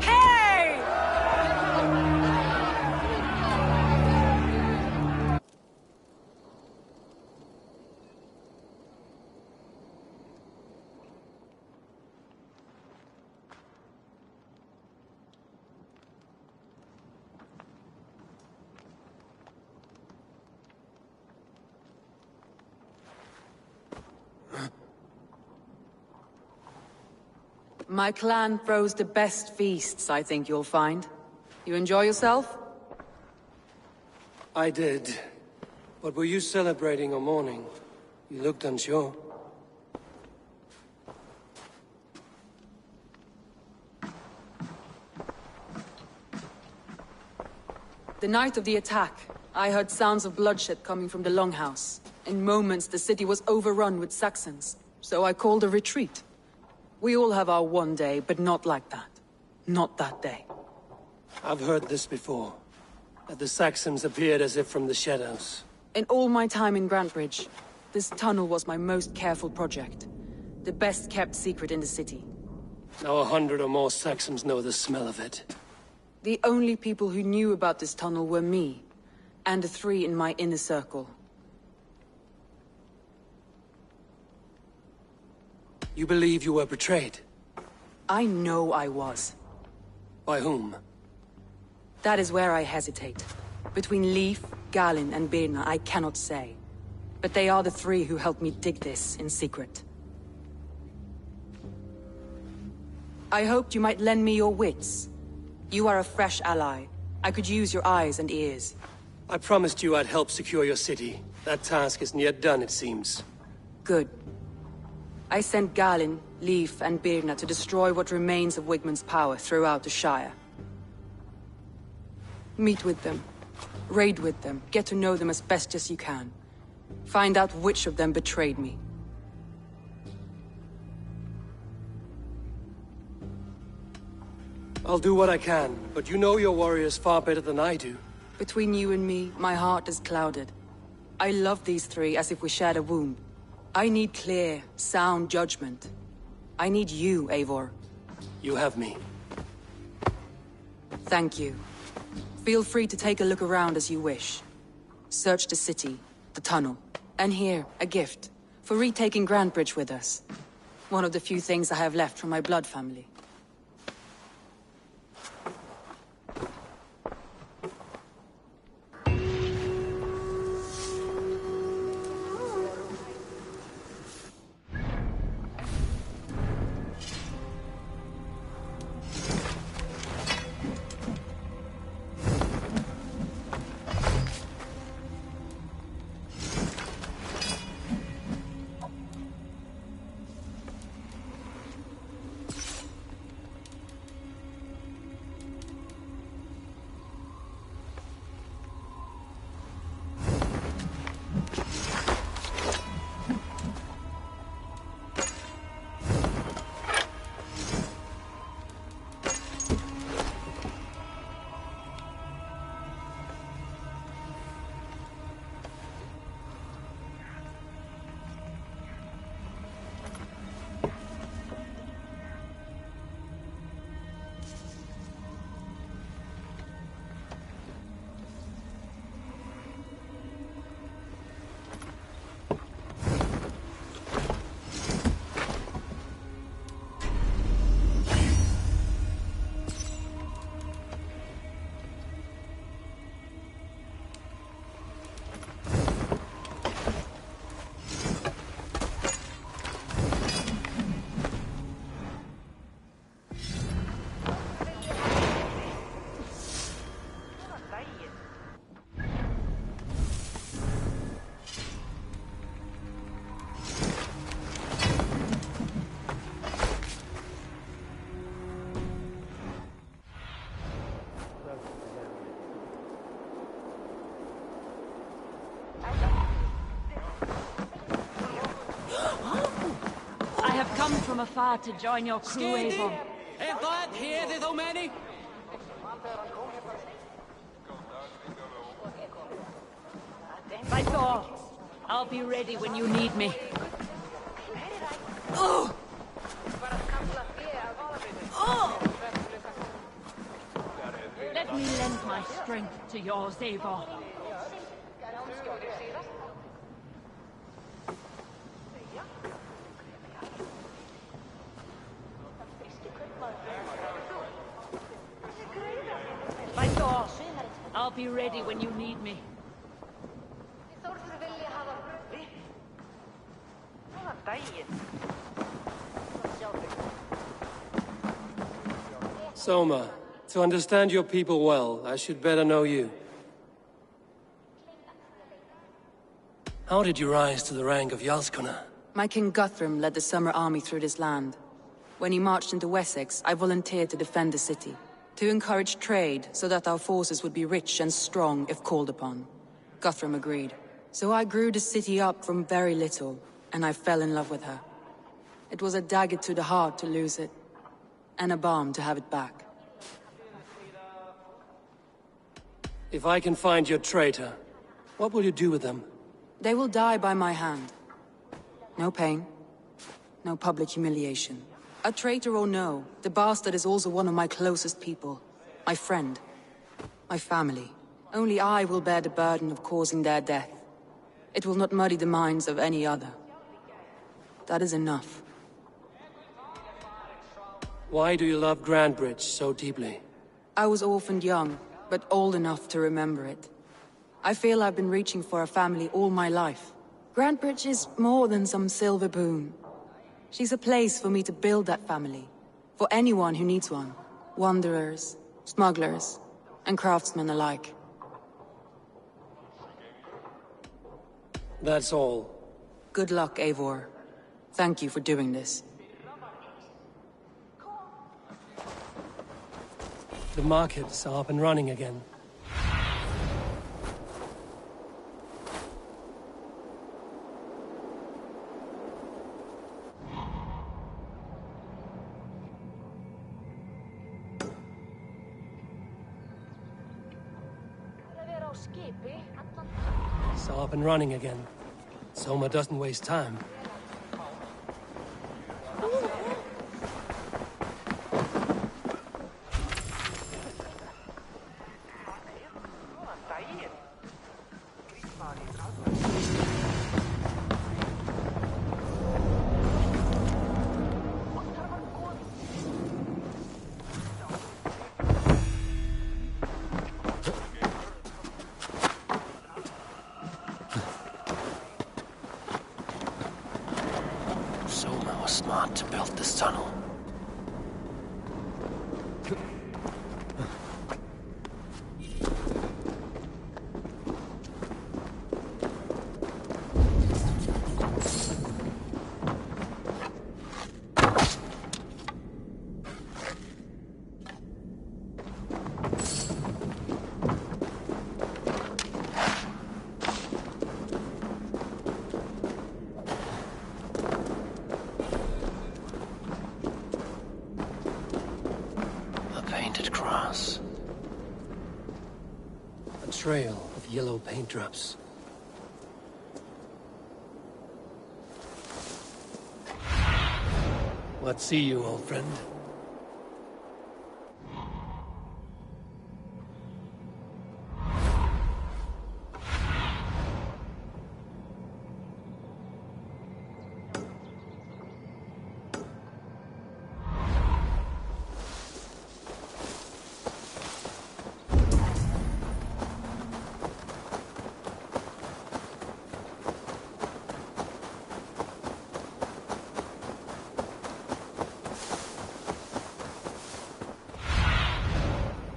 Hey! My clan throws the best feasts, I think you'll find. You enjoy yourself? I did. But were you celebrating or mourning? You looked unsure. The night of the attack, I heard sounds of bloodshed coming from the Longhouse. In moments, the city was overrun with Saxons, so I called a retreat. We all have our one day, but not like that. Not that day. I've heard this before. That the Saxons appeared as if from the shadows. In all my time in Grantbridge, this tunnel was my most careful project. The best kept secret in the city. Now 100 or more Saxons know the smell of it. The only people who knew about this tunnel were me, and the 3 in my inner circle. You believe you were betrayed? I know I was. By whom? That is where I hesitate. Between Leif, Galinn, and Birna, I cannot say. But they are the 3 who helped me dig this in secret. I hoped you might lend me your wits. You are a fresh ally. I could use your eyes and ears. I promised you I'd help secure your city. That task isn't yet done, it seems. Good. I sent Galinn, Leif, and Birna to destroy what remains of Wigmund's power throughout the Shire. Meet with them. Raid with them. Get to know them as best as you can. Find out which of them betrayed me. I'll do what I can, but you know your warriors far better than I do. Between you and me, my heart is clouded. I love these 3 as if we shared a womb. I need clear, sound judgment. I need you, Eivor. You have me. Thank you. Feel free to take a look around as you wish. Search the city, the tunnel, and here, a gift, for retaking Grantbridge with us. One of the few things I have left from my blood family. Come from afar to join your crew, Eivor. Here, little many. By Thor, I'll be ready when you need me. Oh! Let me lend my strength to yours, Eivor. By Thor, I'll be ready when you need me. Soma, to understand your people well, I should better know you. How did you rise to the rank of Jarlskona? My King Guthrum led the Summer Army through this land. When he marched into Wessex, I volunteered to defend the city, to encourage trade so that our forces would be rich and strong if called upon. Guthrum agreed. So I grew the city up from very little, and I fell in love with her. It was a dagger to the heart to lose it, and a balm to have it back. If I can find your traitor, what will you do with them? They will die by my hand. No pain, no public humiliation. A traitor or no, the bastard is also one of my closest people. My friend. My family. Only I will bear the burden of causing their death. It will not muddy the minds of any other. That is enough. Why do you love Grandbridge so deeply? I was orphaned young, but old enough to remember it. I feel I've been reaching for a family all my life. Grandbridge is more than some silver boon. She's a place for me to build that family. For anyone who needs one. Wanderers, smugglers, and craftsmen alike. That's all. Good luck, Eivor. Thank you for doing this. The markets are up and running again. It's up and running again. Soma doesn't waste time. Soma was smart to build this tunnel. Trail of yellow paint drops. What see you, old friend?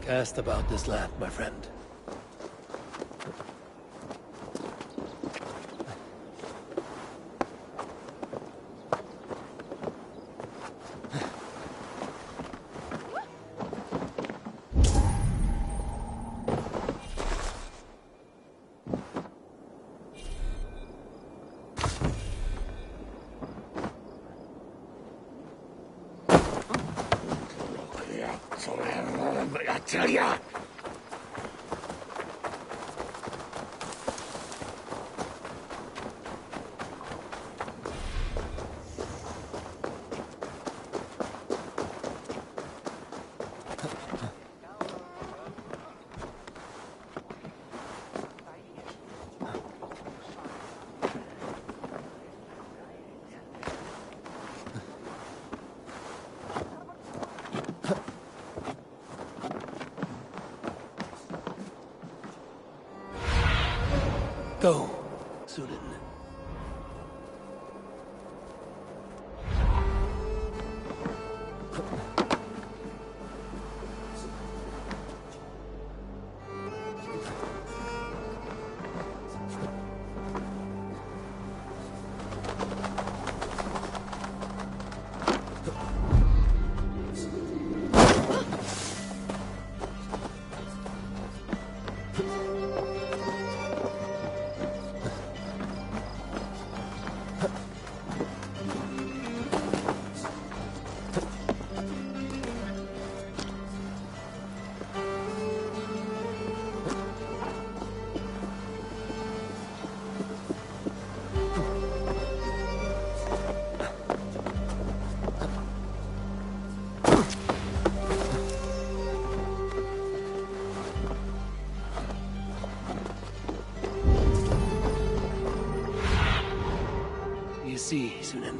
Cast about this land, my friend. I tell ya! Go, Sudin. see, Sunan.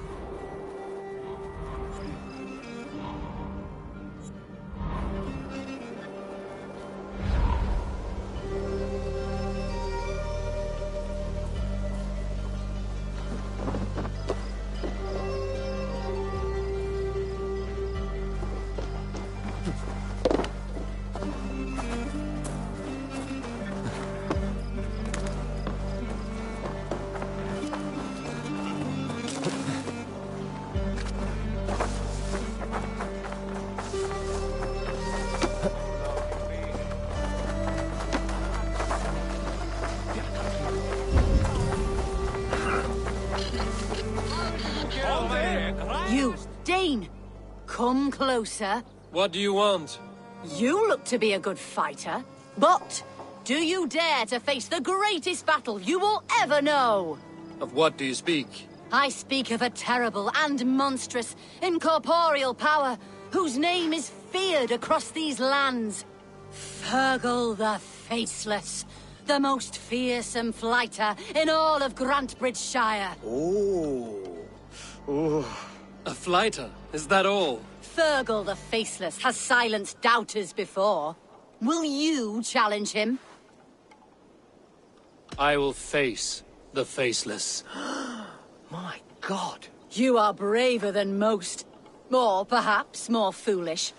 You, Dane! Come closer. What do you want? You look to be a good fighter, but do you dare to face the greatest battle you will ever know? Of what do you speak? I speak of a terrible and monstrous, incorporeal power whose name is feared across these lands. Fergal the Faceless, the most fearsome fighter in all of Grantebridgeshire. A fighter? Is that all? Fergal the Faceless has silenced doubters before. Will you challenge him? I will face the Faceless. My God. You are braver than most. Or perhaps more foolish.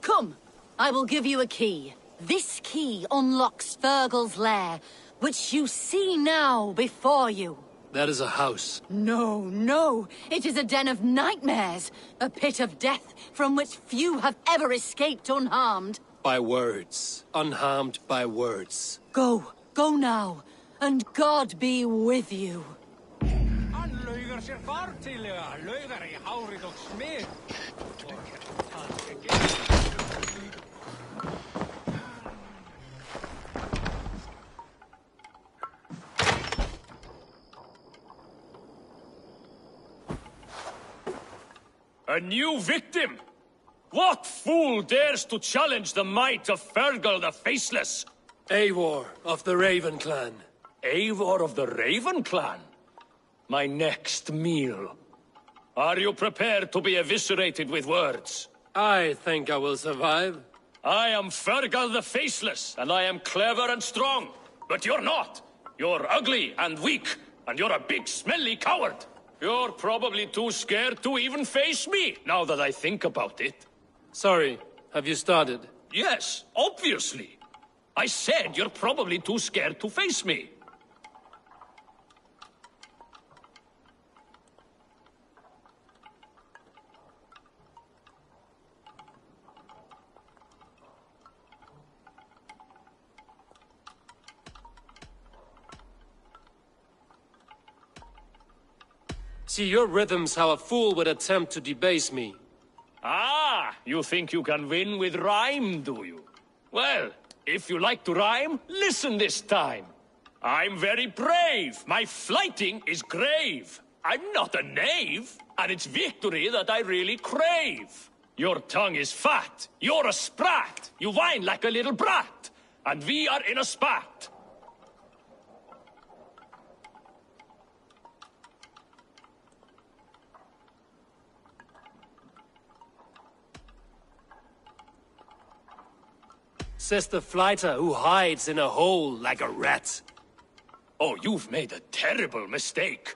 Come, I will give you a key. This key unlocks Fergal's lair, which you see now before you. That is a house. No, no. It is a den of nightmares. A pit of death from which few have ever escaped unharmed. By words. Unharmed by words. Go. Go now. And God be with you. A new victim? What fool dares to challenge the might of Fergal the Faceless? Eivor of the Raven Clan. Eivor of the Raven Clan? My next meal. Are you prepared to be eviscerated with words? I think I will survive. I am Fergal the Faceless, and I am clever and strong. But you're not. You're ugly and weak, and you're a big smelly coward. You're probably too scared to even face me, now that I think about it. Sorry, have you started? Yes, obviously. I said you're probably too scared to face me. See your rhythms how a fool would attempt to debase me. Ah, you think you can win with rhyme, do you? Well, if you like to rhyme, listen this time. I'm very brave. My flighting is grave. I'm not a knave, and it's victory that I really crave. Your tongue is fat. You're a sprat. You whine like a little brat. And we are in a spat. Says the fighter who hides in a hole like a rat. Oh, you've made a terrible mistake.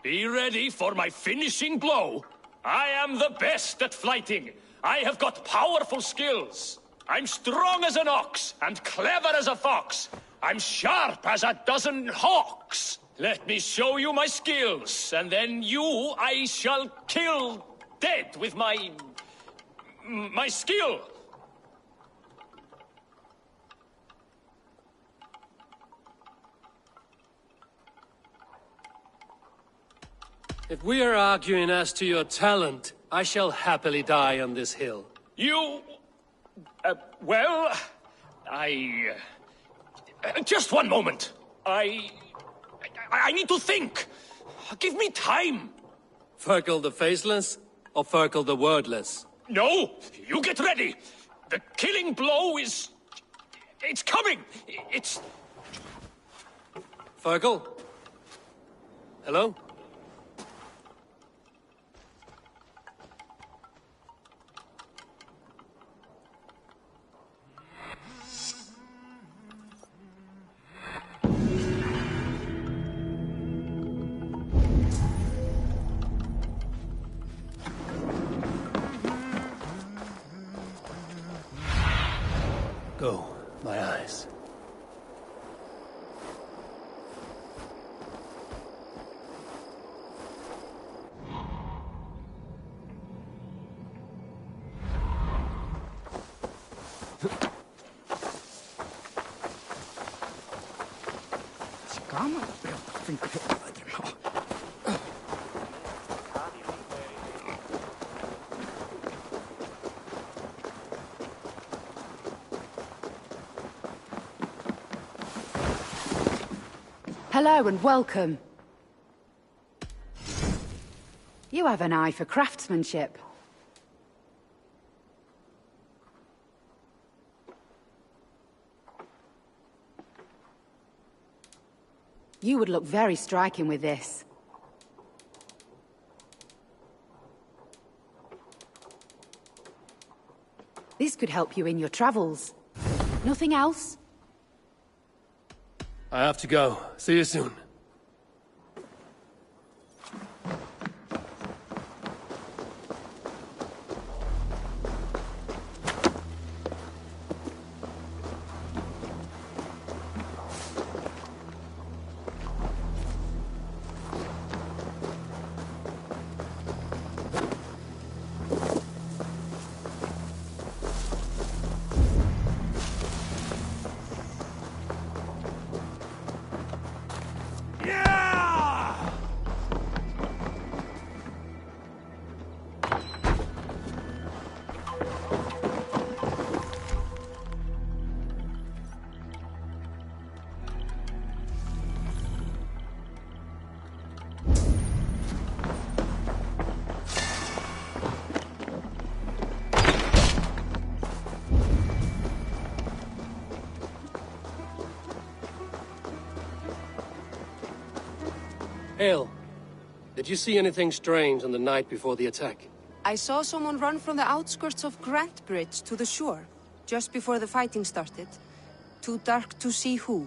Be ready for my finishing blow. I am the best at flighting. I have got powerful skills. I'm strong as an ox and clever as a fox. I'm sharp as a dozen hawks. Let me show you my skills, and then you I shall kill dead with my skill. If we are arguing as to your talent, I shall happily die on this hill. You... well... just one moment. I need to think. Give me time. Fergal the Faceless or Fergal the Wordless? No! You get ready! The killing blow is... it's coming! It's... Fergal? Hello? eyes. Hello and welcome. You have an eye for craftsmanship. You would look very striking with this. This could help you in your travels. Nothing else? I have to go. See you soon. Hale, did you see anything strange on the night before the attack? I saw someone run from the outskirts of Grant Bridge to the shore, just before the fighting started. Too dark to see who.